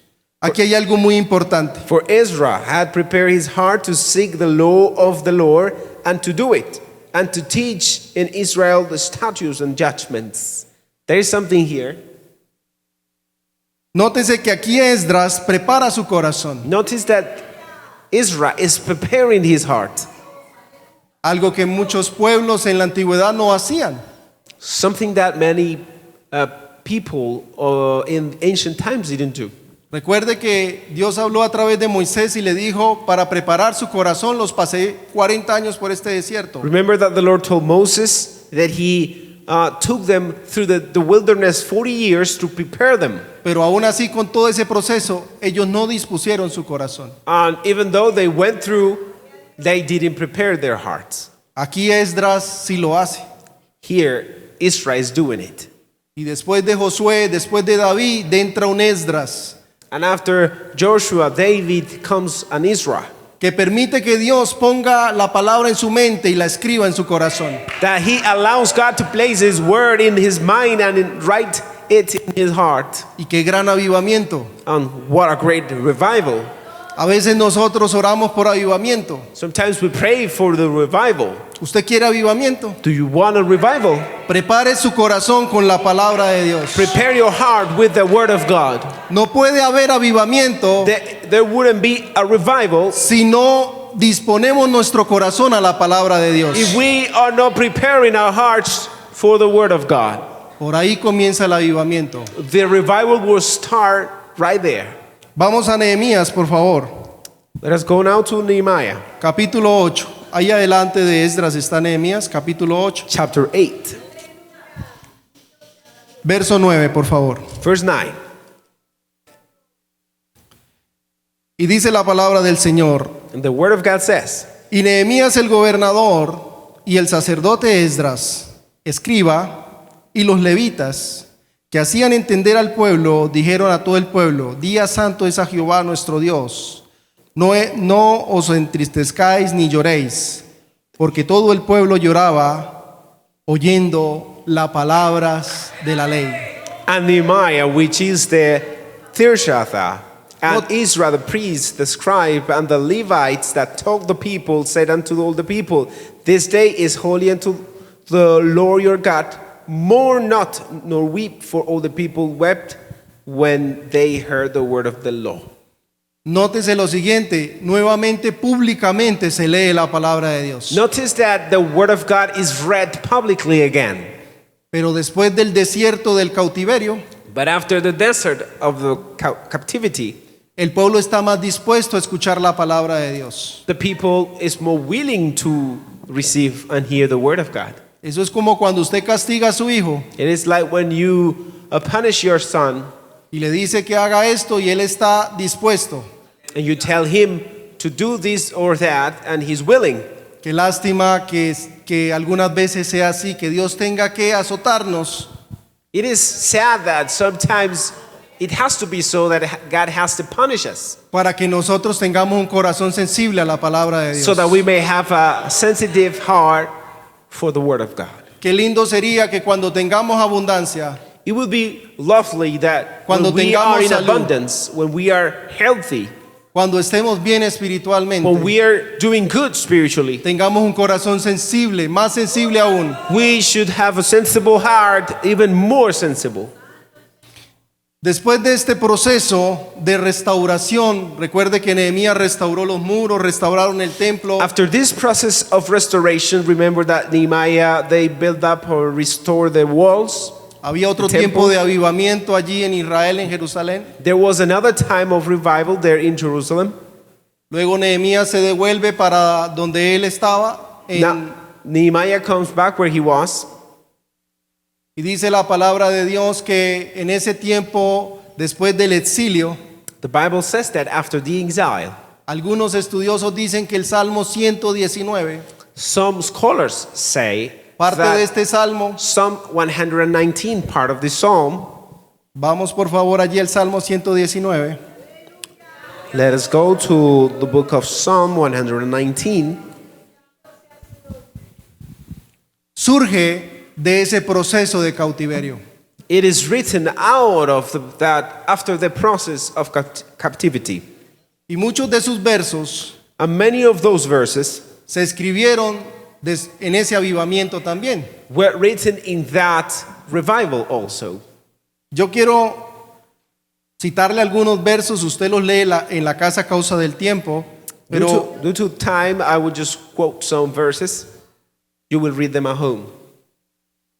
Aquí hay algo muy importante. For Ezra had prepared his heart to seek the law of the Lord and to do it, and to teach in Israel the statutes and judgments. There is something here. Nótese que aquí Esdras prepara su corazón, Notice that Ezra is preparing his heart, algo que muchos pueblos en la antigüedad no hacían. something that many people in ancient times didn't do. Recuerde que Dios habló a través de Moisés y le dijo, para preparar su corazón los pasé 40 años por este desierto. Remember that the Lord told Moses that he took them through the wilderness 40 years to prepare them. Pero aún así, con todo ese proceso, ellos no dispusieron su corazón. And even though they went through, they didn't prepare their hearts. Aquí Esdras sí lo hace. Here, Israel is doing it. Y después de Josué, después de David, entra un Esdras And after Joshua, David comes an Israel que permite que Dios ponga la palabra en su mente y la escriba en su corazón. that he allows God to place his word in his mind and write it in his heart. Y qué gran avivamiento. And what a great revival. A veces nosotros oramos por avivamiento. Sometimes we pray for the revival. ¿Usted quiere avivamiento? Do you want a revival? Prepare su corazón con la palabra de Dios. Prepare your heart with the word of God. No puede haber avivamiento There wouldn't be a revival si no disponemos nuestro corazón a la palabra de Dios. if we are not preparing our hearts for the word of God. Por ahí comienza el avivamiento. The revival will start right there. Vamos a Nehemías, por favor. Let us go now to Nehemiah, Capítulo 8. Ahí adelante de Esdras está Nehemías, capítulo 8. chapter 8, Verso 9, por favor. verse 9. Y dice la palabra del Señor. And the word of God says, Y Nehemías el gobernador y el sacerdote Esdras, escriba, y los levitas, que hacían entender al pueblo, dijeron a todo el pueblo: Día santo es a Jehová nuestro Dios. No os entristezcáis ni lloréis, porque todo el pueblo lloraba oyendo las palabras de la ley. and Nehemiah, which is the Tirshatha, and What- Ezra the priest, the scribe, and the Levites that taught the people, said unto all the people, This day is holy unto the Lord your God. Mourn not, nor weep, for all the people wept when they heard the word of the law. Nótese lo siguiente, nuevamente públicamente se lee la palabra de Dios. Notice that the word of God is read publicly again. Pero después del desierto del cautiverio, But after the desert of the captivity, el pueblo está más dispuesto a escuchar la palabra de Dios. the people is more willing to receive and hear the word of God. Eso es como cuando usted castiga a su hijo It is like when you punish your son y le dice que haga esto y él está dispuesto. and you tell him to do this or that and he's willing. Qué lástima que algunas veces sea así, que Dios tenga que azotarnos It is sad that sometimes it has to be so that God has to punish us para que nosotros tengamos un corazón sensible a la palabra de Dios. so that we may have a sensitive heart for the word of God. Qué lindo sería que cuando tengamos abundancia, It would be lovely that Cuando when we are tengamos in salud, abundance, when we are healthy, cuando estemos bien espiritualmente, when we are doing good spiritually, tengamos un corazón sensible, más sensible aún. we should have a sensible heart, even more sensible. Después de este proceso de restauración, recuerde que Nehemías restauró los muros, restauraron el templo. After this process of restoration, remember that Nehemiah, they built up or restored the walls. Había otro the tiempo temple. de avivamiento allí en Israel, en Jerusalén. There was another time of revival there in Jerusalem. Luego Nehemías se devuelve para donde él estaba Now, Nehemiah comes back where he was. y dice la palabra de Dios que en ese tiempo, después del exilio, The Bible says that after the exile, algunos estudiosos dicen que el Salmo 119, some scholars say parte de that este salmo, Psalm 119, part of the psalm. vamos por favor allí al Salmo 119. Let us go to the book of Psalm 119. Surge de ese proceso de cautiverio. It is written out of that after the process of captivity. Y muchos de sus versos And many of those verses se escribieron en ese avivamiento también. were written in that revival also. Yo quiero citarle algunos versos, usted los lee en la casa a causa del tiempo, pero Due to time, I will just quote some verses. You will read them at home.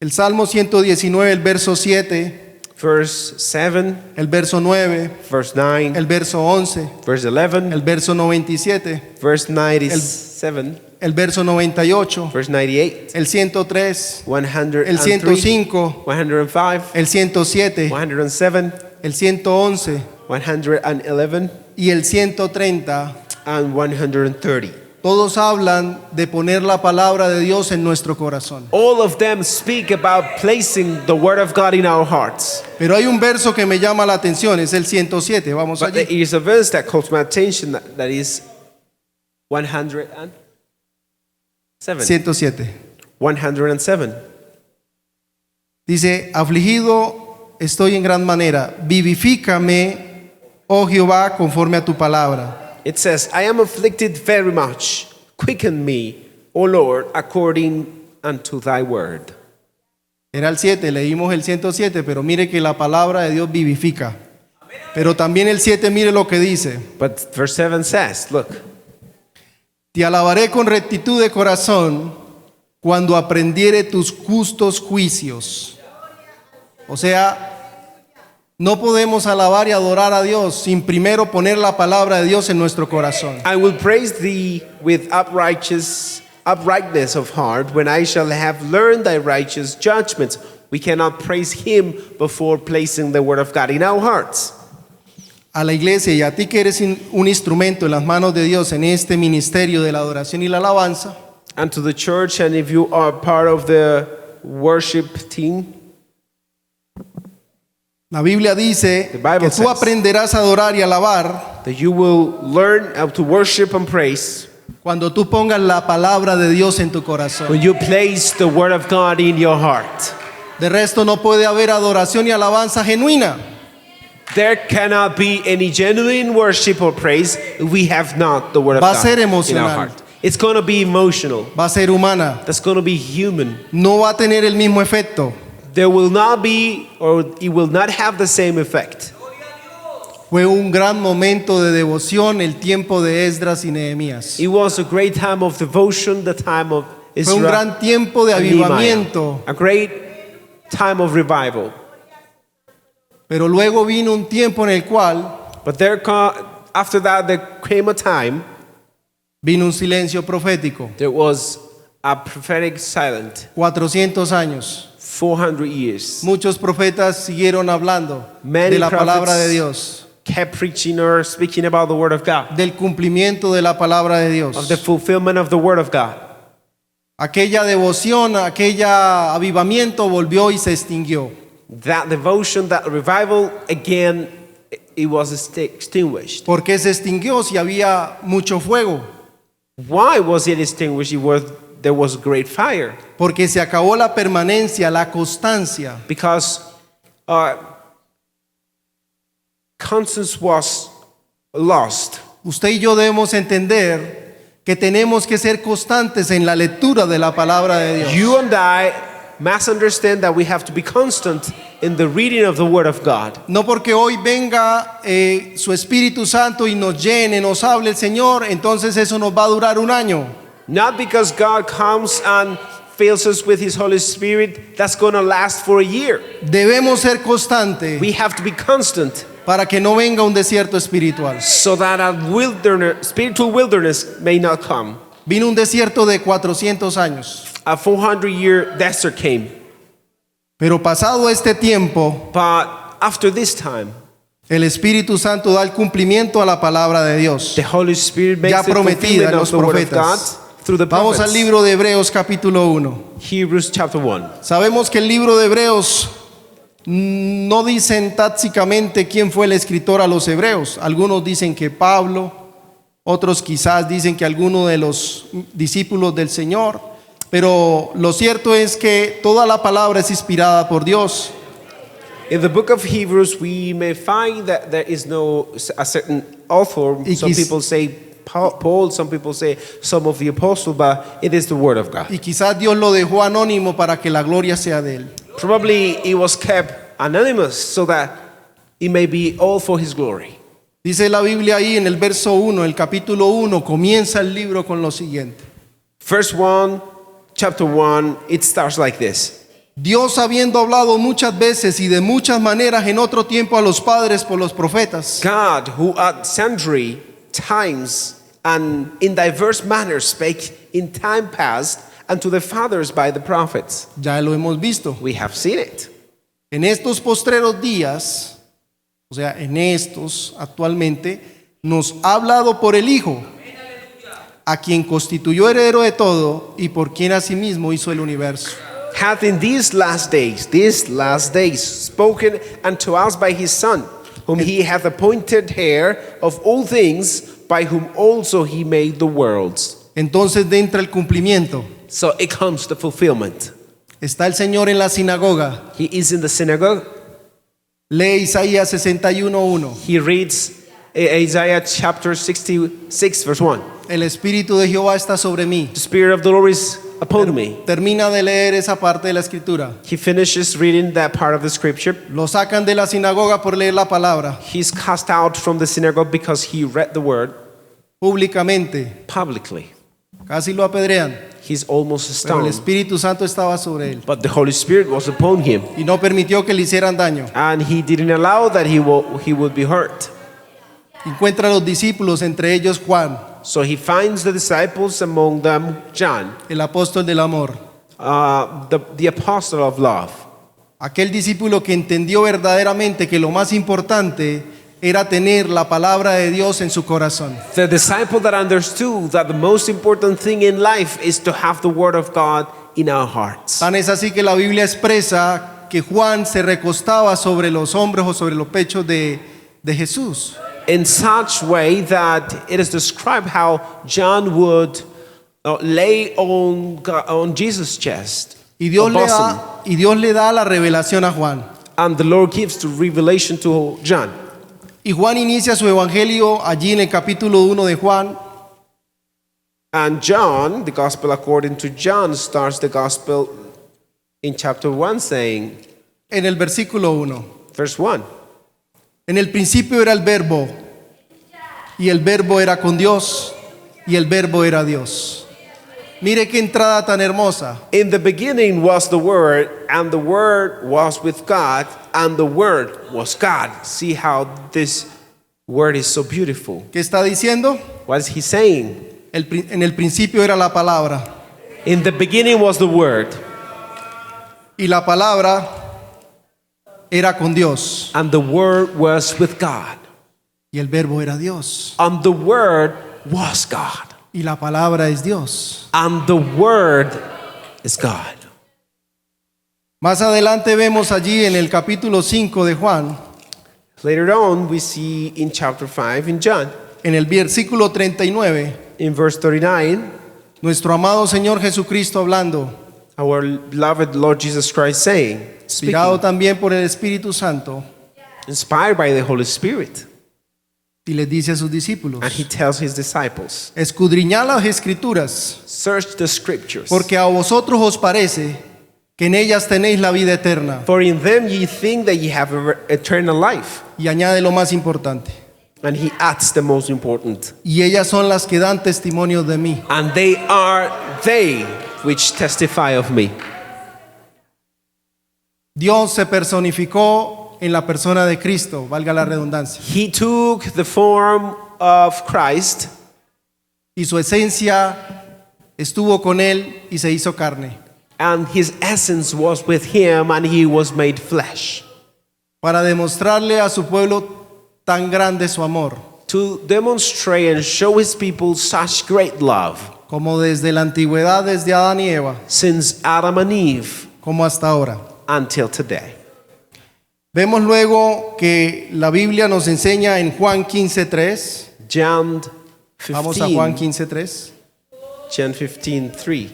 el Salmo 119, el verso 7, Verse 7, el verso 9, verse 9, el verso 11, verse 11, el verso 97, verse 97, el verso 98, verse 98, el 103, 103, el 105, 105, el 107, 107, el 111 111, y el 130. and 130. Todos hablan de poner la palabra de Dios en nuestro corazón. All of them speak about placing the word of God in our hearts. Pero hay un verso que me llama la atención, es el 107. Vamos But there allí. is a verse that calls my attention that is 107. 107. 107. Dice, afligido estoy en gran manera, vivifícame, oh Jehová, conforme a tu palabra. It says, I am afflicted very much. Quicken me, O Lord, according unto thy word. Era el 7, leímos el 107, pero mire que la palabra de Dios vivifica. Pero también el 7, mire lo que dice. But verse 7 says, look, Te alabaré con rectitud de corazón cuando aprendiere tus justos juicios. O sea, no podemos alabar y adorar a Dios sin primero poner la palabra de Dios en nuestro corazón. I will praise thee with uprightness of heart when I shall have learned thy righteous judgments. We cannot praise him before placing the word of God in our hearts. A la iglesia y a ti que eres un instrumento en las manos de Dios en este ministerio de la adoración y la alabanza, And to the church, and if you are part of the worship team, la Biblia dice The Bible que tú says- aprenderás a adorar y alabar that you will learn how to worship and praise cuando tú pongas la palabra de Dios en tu corazón. when you place the word of God in your heart. De resto no puede haber adoración y alabanza genuina. There cannot be any genuine worship or praise if we have not the word of Va a God ser in emocional. our heart. It's going to be emotional. Va a ser humana. That's going to be human. No va a tener el mismo efecto. There will not be, or it will not have the same effect. Fue un gran momento de devoción el tiempo de Esdras y Nehemías. It was a great time of devotion, the time of Fue un Israel. gran tiempo de and Nehemiah. avivamiento. A great time of revival. Pero luego vino un tiempo en el cual But after that, there came a time, vino un silencio profético. there was a prophetic silence, 400 años. 400 years. Muchos profetas siguieron hablando Many de la palabra prophets de Dios, kept preaching or speaking about the word of God, del cumplimiento de la palabra de Dios. of the fulfillment of the word of God. Aquella devoción, aquella avivamiento volvió y se extinguió. That devotion, that revival, again, it was extinguished. ¿Por qué se extinguió si había mucho fuego? Why was it extinguished? There was great fire. Porque se acabó la permanencia, la constancia. Because constance was lost. Usted y yo debemos entender que tenemos que ser constantes en la lectura de la palabra de Dios. You and I must understand that we have to be constant in the reading of the word of God. No porque hoy venga su Espíritu Santo y nos llene, nos hable el Señor, entonces eso nos va a durar un año. Not because God comes and fills us with his Holy Spirit, that's going to last for a year. Debemos ser constantes We have to be constant para que no venga un desierto espiritual. so that a spiritual wilderness may not come. Vino un desierto de 400 años. A 400-year desert came. Pero pasado este tiempo, But after this time, el Espíritu Santo da el cumplimiento a la palabra de Dios. the Holy Spirit makes Ya the prometida fulfillment en of los the word of God profetas. through the Vamos al prophets. libro de Hebreos capítulo 1. Hebrews chapter 1. Sabemos que el libro de Hebreos no dicen tácticamente quién fue el escritor a los hebreos. Algunos dicen que Pablo, otros quizás dicen que alguno de los discípulos del Señor. Pero lo cierto es que toda la palabra es inspirada por Dios In the book of Hebrews, we may find that there is a certain author. Y Some quiz- people say Paul, some people say some of the apostles, but it is the word of God. Y quizás Dios lo dejó anónimo para que la gloria sea de Él. Probably it was kept anonymous so that it may be all for his glory. Dice la Biblia ahí en el verso 1, el capítulo 1, comienza el libro con lo siguiente. Verse 1, chapter 1, it starts like this. Dios habiendo hablado muchas veces y de muchas maneras en otro tiempo a los padres por los profetas, God, who at sundry times and in diverse manners spake in time past unto the fathers by the prophets. ya lo hemos visto. We have seen it. En estos postreros días, o sea, en estos actualmente, nos ha hablado por el Hijo, a quien constituyó heredero de todo y por quien asimismo hizo el universo. Hath in these last days, spoken unto us by his Son, whom he hath appointed heir of all things, by whom also he made the worlds. Entonces entra el cumplimiento. So it comes to fulfillment. Está el Señor en la sinagoga. He is in the synagogue. Lee Isaías 61:1. He reads Isaiah chapter 66, verse 1. El Espíritu de Jehová está sobre mí. The Spirit of the Lord is upon me. Termina de leer esa parte de la escritura. He finishes reading that part of the scripture. Lo sacan de la sinagoga por leer la palabra He's cast out from the synagogue because he read the word públicamente. publicly. Casi lo apedrean. He's almost Pero el stoned. Espíritu Santo estaba sobre él But the Holy Spirit was upon him. y no permitió que le hicieran daño. And he didn't allow that he would be hurt. Encuentra a los discípulos, entre ellos Juan, So he finds the disciples, among them John, el apóstol del amor. the apostle of love. Aquel discípulo que entendió verdaderamente que lo más importante era tener la palabra de Dios en su corazón. The disciple that understood that the most important thing in life is to have the word of God in our hearts. Tan es así que la Biblia expresa que Juan se recostaba sobre los hombros o sobre los pechos de Jesús. In such way that it is described how John would lay on Jesus' chest Y Dios, or bosom, y Dios le da la revelación a Juan. and the Lord gives the revelation to John. Y Juan inicia su evangelio allí en el capítulo 1 de Juan, And John, the gospel according to John, starts the gospel in chapter 1 saying, en el versículo 1. verse 1, En el principio era el verbo, y el verbo era con Dios, y el verbo era Dios. Mire qué entrada tan hermosa. in the beginning was the Word, and the Word was with God, and the Word was God. See how this word is so beautiful. ¿Qué está diciendo? What is he saying? En el principio era la palabra, In the beginning was the Word, y la palabra era con Dios, and the Word was with God, y el verbo era Dios, and the Word was God, y la palabra es Dios. and the Word is God. Más adelante vemos allí en el capítulo 5 de Juan, Later on, we see in chapter 5 in John, en el versículo 39, in verse 39, nuestro amado Señor Jesucristo hablando, our beloved Lord Jesus Christ saying, inspirado speaking, también por el Espíritu Santo, inspired by the Holy Spirit, y les dice a sus discípulos: and he tells his disciples, escudriñad las escrituras, search the scriptures, porque a vosotros os parece que en ellas tenéis la vida eterna. for in them ye think that ye have eternal life. Y añade lo más importante: And he adds the most important. y ellas son las que dan testimonio de mí. And they are they which testify of me. Dios se personificó en la persona de Cristo, valga la redundancia, He took the form of Christ, y su esencia estuvo con él y se hizo carne, and his essence was with him, and he was made flesh, para demostrarle a su pueblo tan grande su amor, to demonstrate and show his people such great love, como desde la antigüedad, desde Adán y Eva, since Adam and Eve como hasta ahora. until today. Vemos luego que la Biblia nos enseña en Juan 15:3. John Vamos a Juan 15, 15:3. John 15:3.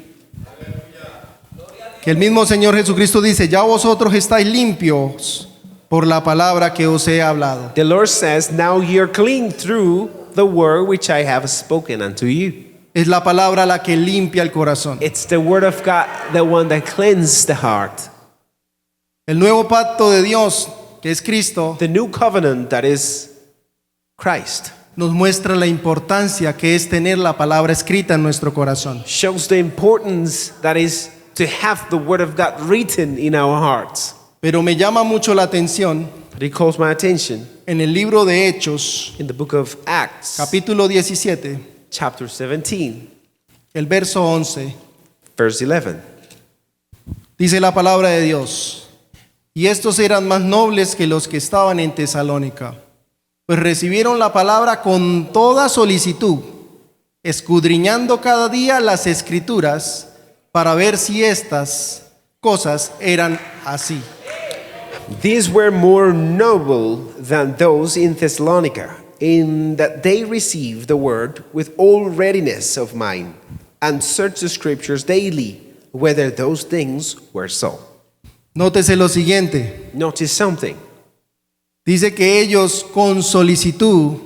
Que el mismo Señor Jesucristo dice: ya vosotros estáis limpios por la palabra que os he hablado. The Lord says, now you're clean through the word which I have spoken unto you. Es la palabra la que limpia el corazón. It's the word of God, the one that cleanses the heart. El nuevo pacto de Dios, que es Cristo, The new covenant that is Christ nos muestra la importancia que es tener la palabra escrita en nuestro corazón. shows the importance that is to have the word of God written in our hearts. Pero me llama mucho la atención But it calls my attention en el libro de Hechos, in the book of Acts, capítulo 17, chapter 17, el verso 11. verse 11. Dice la palabra de Dios: y estos eran más nobles que los que estaban en Tesalónica, pues recibieron la palabra con toda solicitud, escudriñando cada día las escrituras para ver si estas cosas eran así. These were more noble than those in Thessalonica, in that they received the word with all readiness of mind, and searched the scriptures daily, whether those things were so. Nótese lo siguiente, Notice something. dice que ellos con solicitud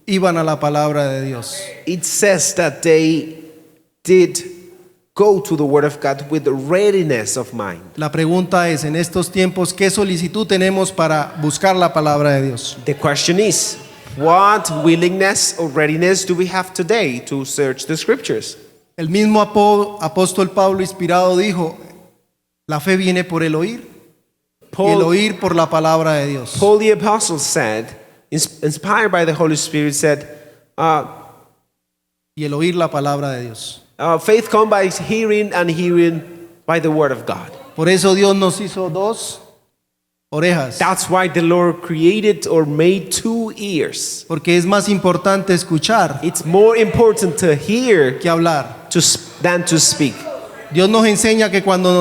iban a la palabra de Dios. It says that they did go to the word of God with readiness of mind. La pregunta es, en estos tiempos, ¿qué solicitud tenemos para buscar la palabra de Dios? The question is, what willingness or readiness do we have today to search the scriptures? El mismo apóstol Pablo inspirado dijo, la fe viene por el oír y el oír por la palabra de Dios. Paul the apostle said, inspired by the Holy Spirit, said, Y el oír la palabra de Dios. faith comes by hearing, and hearing by the word of God. Por eso Dios nos hizo dos orejas, That's why the Lord created or made 2 ears. porque es más importante escuchar It's more important to hear que hablar. than to speak. Dios nos enseña que cuando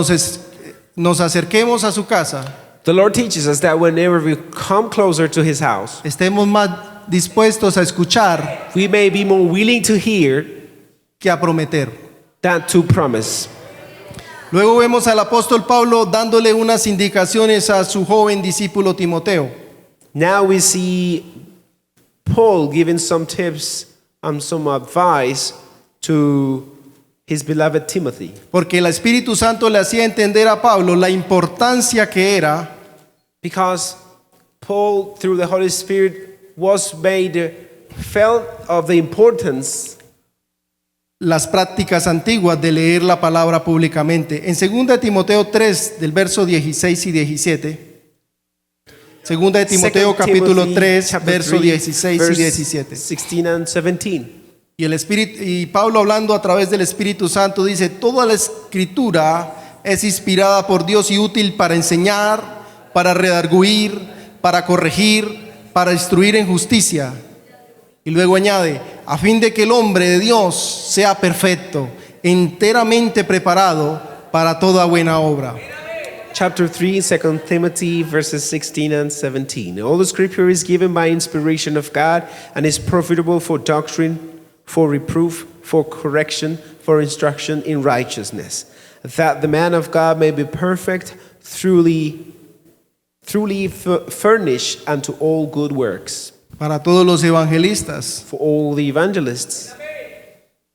nos acerquemos a su casa, The Lord teaches us that whenever we come closer to His house, estemos más dispuestos a escuchar we may be more willing to hear que a prometer. than to promise. Luego vemos al apóstol Pablo dándole unas indicaciones a su joven discípulo Timoteo. Now we see Paul giving some tips and some advice to his beloved Timothy. Porque el Espíritu Santo le hacía entender a Pablo la importancia que era Because Paul, through the Holy Spirit, felt of the importance las prácticas antiguas de leer la palabra públicamente. En 2 Timoteo 3, del verso 16 y 17. 2 de Timoteo 2 capítulo Timothy, 3, chapter verso 3, 16 y verse 17. 16 and 17. Y Pablo, hablando a través del Espíritu Santo, dice: toda la escritura es inspirada por Dios y útil para enseñar, para redarguir, para corregir, para instruir en justicia. Y luego añade: a fin de que el hombre de Dios sea perfecto, enteramente preparado para toda buena obra. Chapter 3, 2 Timothy, verses 16 and 17. All the scripture is given by inspiration of God and is profitable for doctrine, for reproof, for correction, for instruction in righteousness, that the man of God may be perfect, truly furnished unto all good works. Para todos los evangelistas, For all the evangelists,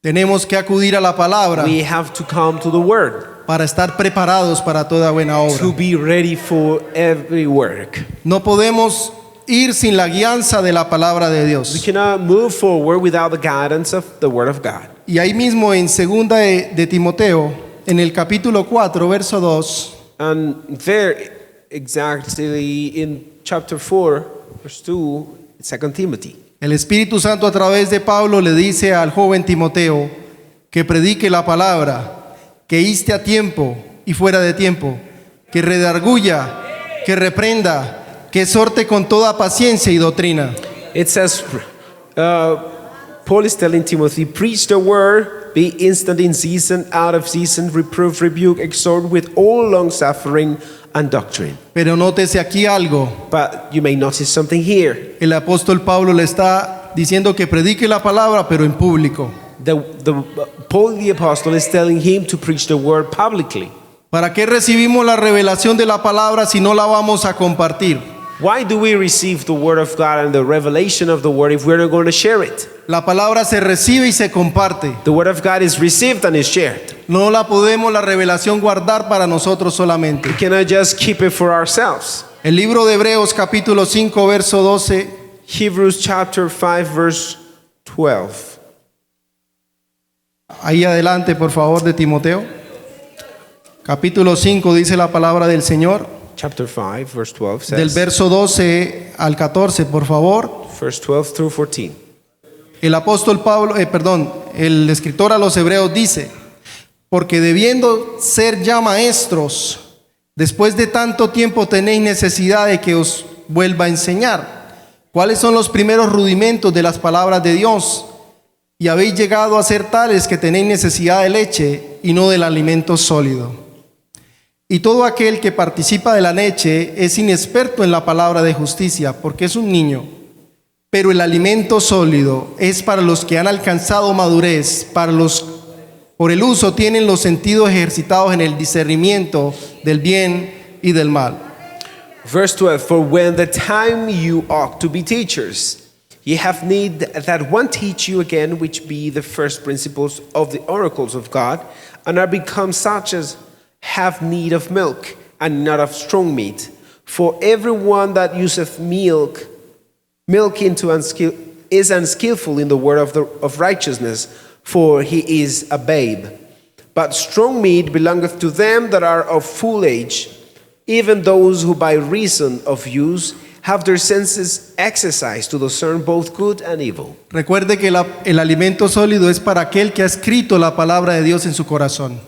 tenemos que acudir a la palabra we have to come to the word para estar preparados para toda buena to obra. be ready for every work. No podemos ir sin la guianza de la palabra de We Dios. cannot move forward without the guidance of the word of God. Y ahí mismo en 2 de Timoteo, en el capítulo 4, verso 2, And there, exactly in chapter 4, verse 2, 2 Timothy, el Espíritu Santo a través de Pablo le dice al joven Timoteo que predique la palabra, que inste a tiempo y fuera de tiempo, que redarguya, que reprenda, que exhorte con toda paciencia y doctrina. it says, Paul is telling Timothy, preach the word, be instant in season, out of season, reprove, rebuke, exhort with all long suffering and doctrine. Pero nótese aquí algo. But you may notice something here. El apóstol Pablo le está diciendo que predique la palabra, pero en público. Paul the apostle is telling him to preach the word publicly. ¿Para qué recibimos la revelación de la palabra si no la vamos a compartir? Why do we receive the word of God and the revelation of the word if we're not going to share it? La palabra se recibe y se comparte. The word of God is received and is shared. No la podemos la revelación guardar para nosotros solamente. We cannot just keep it for ourselves. El libro de Hebreos capítulo 5 verso 12 Hebrews chapter 5 verse 12. ahí adelante por favor de Timoteo. Capítulo 5 dice la palabra del Señor. Chapter 5 verse 12 Del says, verso 12 al 14, por favor. verse 12 through 14. El apóstol Pablo, el escritor a los hebreos dice, porque debiendo ser ya maestros, después de tanto tiempo tenéis necesidad de que os vuelva a enseñar cuáles son los primeros rudimentos de las palabras de Dios, y habéis llegado a ser tales que tenéis necesidad de leche y no del alimento sólido. Y todo aquel que participa de la leche es inexperto en la palabra de justicia, porque es un niño. Pero el alimento sólido es para los que han alcanzado madurez, por el uso tienen los sentidos ejercitados en el discernimiento del bien y del mal. Verse 12, for when the time you ought to be teachers, ye have need that one teach you again, which be the first principles of the oracles of God, and are become such as have need of milk, and not of strong meat. For everyone that useth milk is unskillful in the word of righteousness, for he is a babe. But strong meat belongeth to them that are of full age, even those who by reason of use have their senses exercised to discern both good and evil. Recuerde que el alimento sólido es para aquel que ha escrito la palabra de Dios en su corazón.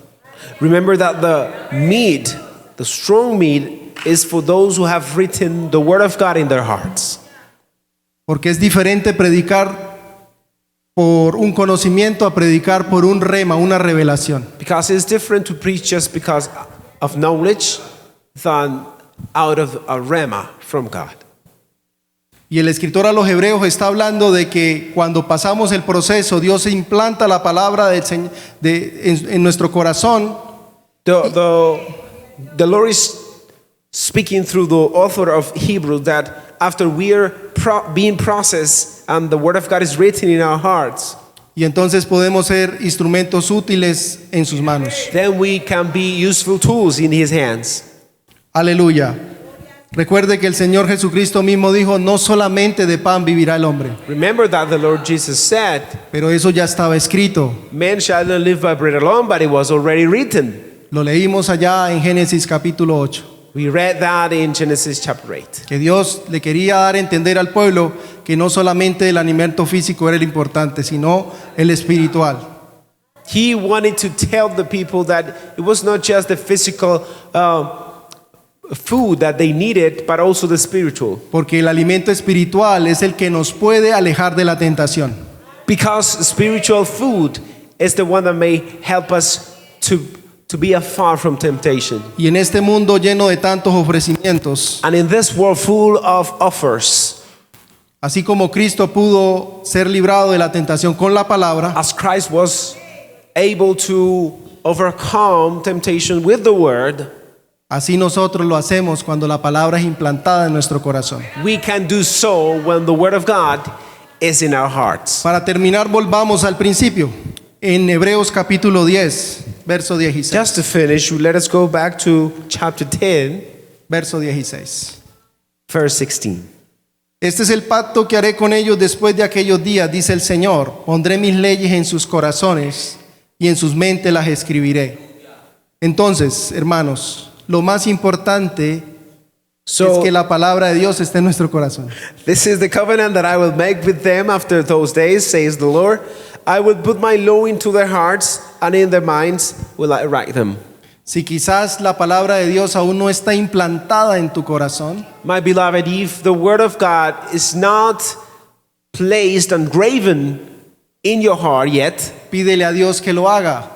Remember that the strong meat, is for those who have written the word of God in their hearts. Porque es diferente predicar por un conocimiento a predicar por un rema, una revelación. Because it's different to preach just because of knowledge than out of a rhema from God. Y el escritor a los hebreos está hablando de que cuando pasamos el proceso, Dios implanta la palabra del Señor en nuestro corazón. The Lord is speaking through the author of Hebrews that after we are being processed and the word of God is written in our hearts, y entonces podemos ser instrumentos útiles en sus manos. then we can be useful tools in His hands. Aleluya. Recuerde que el Señor Jesucristo mismo dijo, no solamente de pan vivirá el hombre. Remember that the Lord Jesus said, Pero eso ya estaba escrito. man shall not live by bread alone, but it was already written. Lo leímos allá en Génesis capítulo 8. We read that in Genesis chapter 8. Que Dios le quería dar a entender al pueblo que no solamente el alimento físico era el importante, sino el espiritual. He wanted to tell the people that it was not just the physical food that they needed, but also the spiritual. Porque el alimento espiritual es el que nos puede alejar de la tentación. Because spiritual food is the one that may help us to be afar from temptation. Y en este mundo lleno de tantos ofrecimientos, And in this world full of offers, así como Cristo pudo ser librado de la tentación con la palabra, as Christ was able to overcome temptation with the word, así nosotros lo hacemos cuando la palabra es implantada en nuestro corazón. we can do so when the word of God is in our hearts. Para terminar, volvamos al principio. En Hebreos capítulo 10, verso 16. Just to finish, let us go back to chapter 10, Verso 16. verse 16. Este es el pacto que haré con ellos después de aquellos días, dice el Señor. Pondré mis leyes en sus corazones y en sus mentes las escribiré. Entonces, hermanos, lo más importante es So que la palabra de Dios esté en nuestro corazón. this is the covenant that I will make with them after those days, says the Lord. I will put my law into their hearts, and in their minds will I write them. Si quizás la palabra de Dios aún no está implantada en tu corazón, My beloved, if the word of God is not placed and graven in your heart yet, pídele a Dios que lo haga.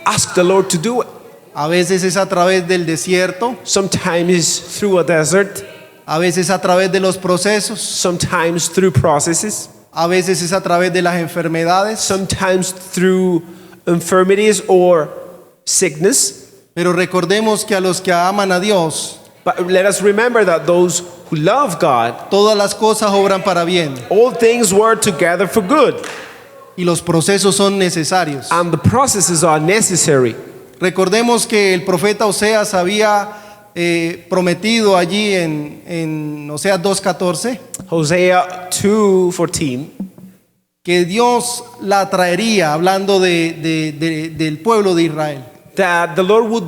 ask the Lord to do it. A veces es a través del desierto, Sometimes it's through a desert, a veces a través de los procesos, sometimes through processes, a veces es a través de las enfermedades, sometimes through infirmities or sickness. pero recordemos que a los que aman a Dios, But let us remember that those who love God, todas las cosas obran para bien all things work together for good, y los procesos son necesarios. and the processes are necessary. Recordemos que el profeta Oseas había prometido allí en Oseas 2:14 Hosea 2:14, que Dios la traería, hablando del pueblo de Israel, that the Lord would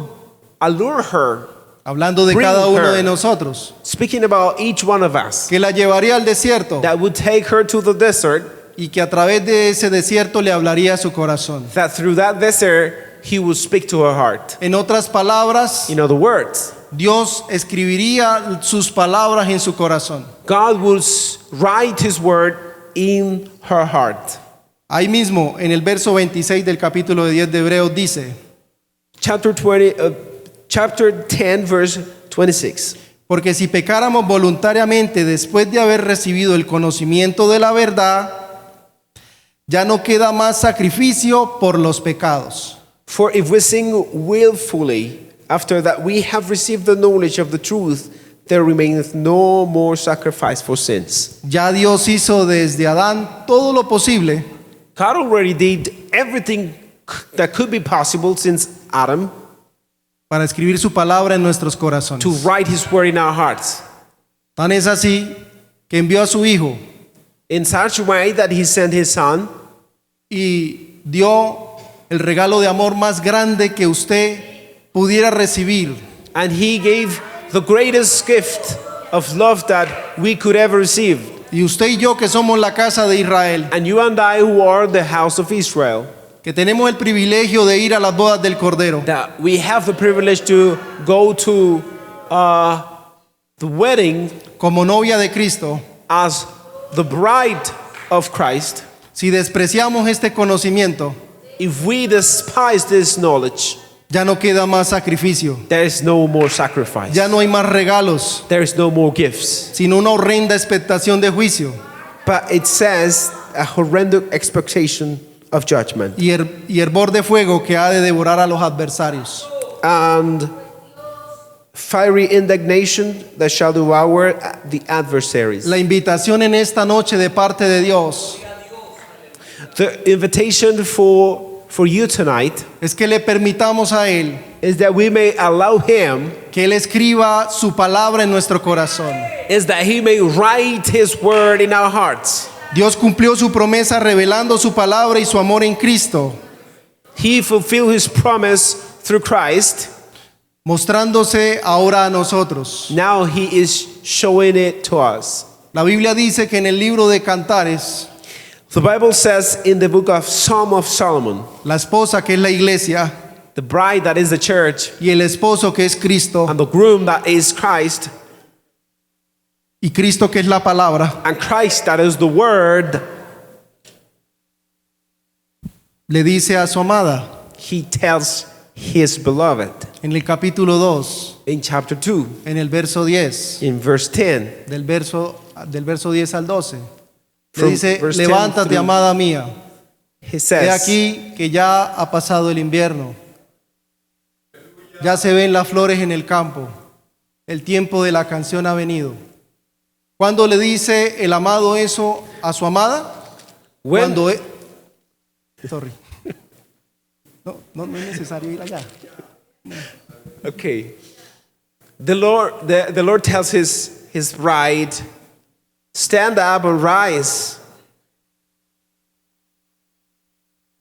allure her, hablando de Bring cada uno her. de nosotros, speaking about each one of us, que la llevaría al desierto that would take her to the desert, y que a través de ese desierto le hablaría a su corazón. that through that desert he would speak to her heart. En otras palabras, In other words, Dios escribiría sus palabras en su corazón. God will write his word in her heart. Ahí mismo, en el verso 26 del capítulo 10 de Hebreos dice: Chapter 10, verse 26. porque si pecáramos voluntariamente después de haber recibido el conocimiento de la verdad, ya no queda más sacrificio por los pecados. For if we sin willfully after that we have received the knowledge of the truth, there remaineth no more sacrifice for sins. Ya Dios hizo desde Adán todo lo posible God already did everything that could be possible since Adam para escribir su palabra en nuestros to corazones. write his word in our hearts, Tan es así que envió a su Hijo in such a way that he sent his son y dio el regalo de amor más grande que usted pudiera recibir. and he gave the greatest gift of love that we could ever receive. Y usted y yo, que somos la casa de Israel, And you and I, who are the house of Israel, que tenemos el privilegio de ir a las bodas del Cordero, that we have the privilege to go to the wedding como novia de Cristo, as the bride of Christ. si despreciamos este conocimiento, If we despise this knowledge, ya no queda más sacrificio, there is no more sacrifice. ya no hay más regalos, There is no more gifts. sino una horrenda expectación de juicio But it says a horrendous expectation of judgment y hervor de fuego que ha de devorar a los adversarios. and fiery indignation that shall devour the adversaries. La invitación en esta noche de parte de Dios The invitation for you tonight es que le permitamos a Él is that we may allow him, que Él escriba su palabra en nuestro corazón. is that he may write his word in our hearts. Dios cumplió su promesa revelando su palabra y su amor en Cristo, He fulfilled his promise through Christ. mostrándose ahora a nosotros. Now he is showing it to us. La Biblia dice que en el libro de Cantares, The Bible says in the book of Psalm of Solomon, la esposa que es la iglesia the bride that is the church y el esposo que es Cristo and the groom that is Christ y Cristo que es la palabra, and Christ that is the word, le dice a su amada he tells his beloved en el capítulo 2, in chapter 2, en el verso 10, in verse 10. del verso 10 al 12. Le From dice: verse 10 levántate, through- amada mía, He he says, aquí que ya ha pasado el invierno, ya se ven las flores en el campo, el tiempo de la canción ha venido. ¿Cuándo le dice el amado eso a su amada? when, Cuando sorry. No es necesario ir allá. okay, the Lord tells his bride, stand up and rise,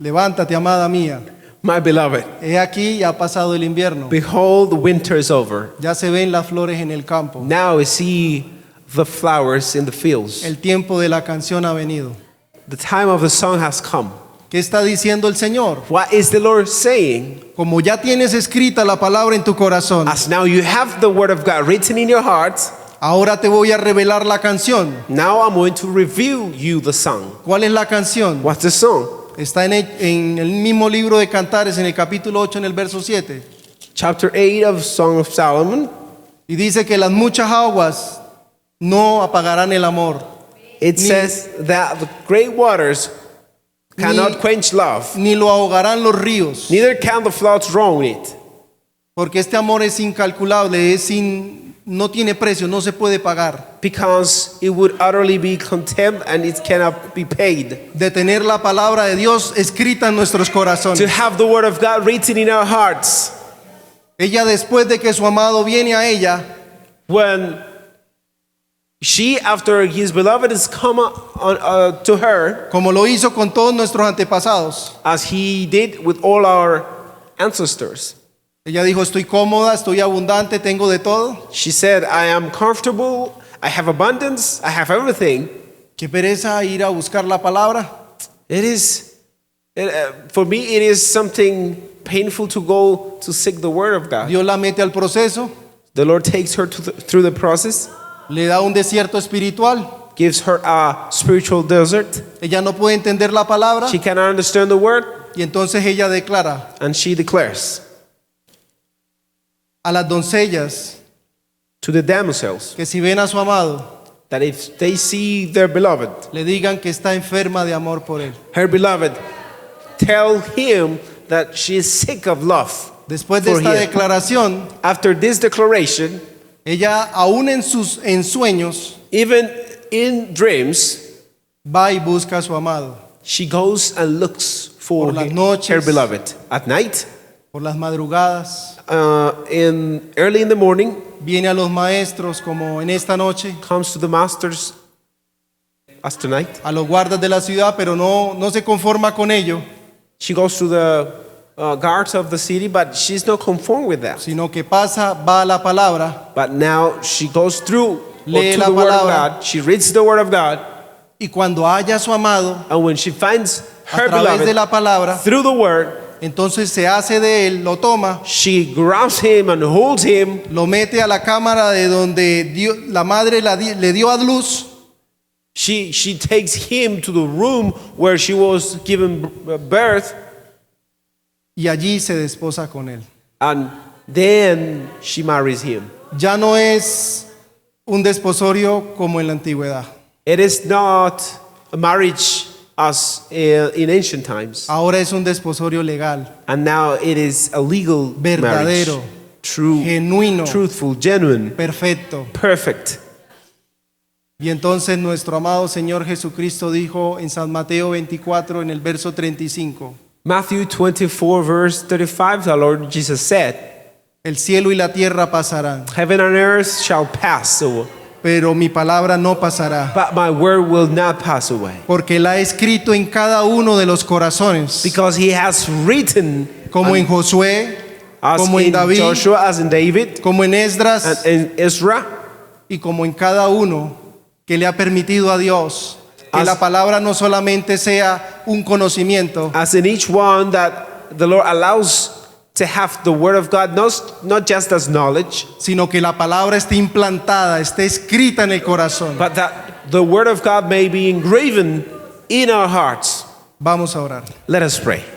Levántate, amada mía, my beloved. he aquí ya ha pasado el invierno, Behold, the winter is over. ya se ven las flores en el campo, Now we see the flowers in the fields. el tiempo de la canción ha venido. The time of the song has come. ¿Qué está diciendo el Señor? What is the Lord saying? Como ya tienes escrita la palabra en tu corazón, As now you have the word of God written in your heart, ahora te voy a revelar la canción. now I'm going to reveal you the song. ¿Cuál es la canción? What's the song? Está en el mismo libro de Cantares, en el capítulo 8, en el verso 7. Chapter 8 of Song of Solomon. Y dice que las muchas aguas no apagarán el amor, It says that the great waters cannot Ni- quench love, ni lo ahogarán los ríos. neither can the floods drown it. Porque este amor es incalculable, es no tiene precio, no se puede pagar. because it would utterly be contempt and it cannot be paid. De tener la palabra de Dios escrita en nuestros To corazones. have the word of God written in our hearts. Ella, después de que su amado viene a ella, When she, after his beloved has come to her, como lo hizo con todos nuestros antepasados, as he did with all our ancestors, ella dijo: estoy cómoda, estoy abundante, tengo de todo. she said, I am comfortable, I have abundance, I have everything. Qué pereza ir a buscar la palabra. For me, it is something painful to go to seek the word of God. Dios la mete al proceso, The Lord takes her through the process, le da un desierto espiritual. gives her a spiritual desert. Ella no puede entender la palabra She cannot understand the word, y entonces ella declara and she declares a las doncellas to the damsels que si ven a su amado, that if they see their beloved, le digan que está enferma de amor por él. her beloved, tell him that she is sick of love. Después de for esta him. declaración, After this declaration, ella aún en sus ensueños even in dreams, va y busca a su amado. she goes and looks for Por las her noches. beloved. At night, Por las madrugadas, early in the morning, viene a los maestros como en esta noche, comes to the masters as tonight. a los guardas de la ciudad, pero no se conforma con ello, She goes to the guards of the city, but she's not conformed with that. sino que va a la palabra But now she goes through Lee to la the word of palabra. God. She reads the word of God, y cuando haya a su amado and when she finds a her través de beloved la palabra, through the word, entonces se hace de él, lo toma, she grabs him and holds him. lo mete a la cámara de donde la madre le dio a luz. She takes him to the room where she was given birth, Y allí se desposa con él. and then she marries him. Ya no es un desposorio como en la antigüedad. It is not a marriage as in ancient times, Ahora es un desposorio legal, and now it is a legal marriage. verdadero, True, genuino, truthful, genuine, perfecto. perfect. Y entonces nuestro amado Señor Jesucristo dijo en San Mateo 24 en el verso 35, Matthew 24, verse 35, the Lord Jesus said, el cielo y la tierra pasarán, Heaven and earth shall pass away, pero mi palabra no pasará, but my word will not pass away. porque la he escrito en cada uno de los corazones, Because he has written, como en Josué, as como en in David, Joshua, as in David, como en and Esdras, in Ezra, y como en cada uno que le ha permitido a Dios que As- la palabra no solamente sea un conocimiento, as in each one that the Lord allows to have the word of God, not just as knowledge, sino que la palabra esté implantada, esté escrita en el corazón. but that the word of God may be engraven in our hearts. Vamos a orar. Let us pray.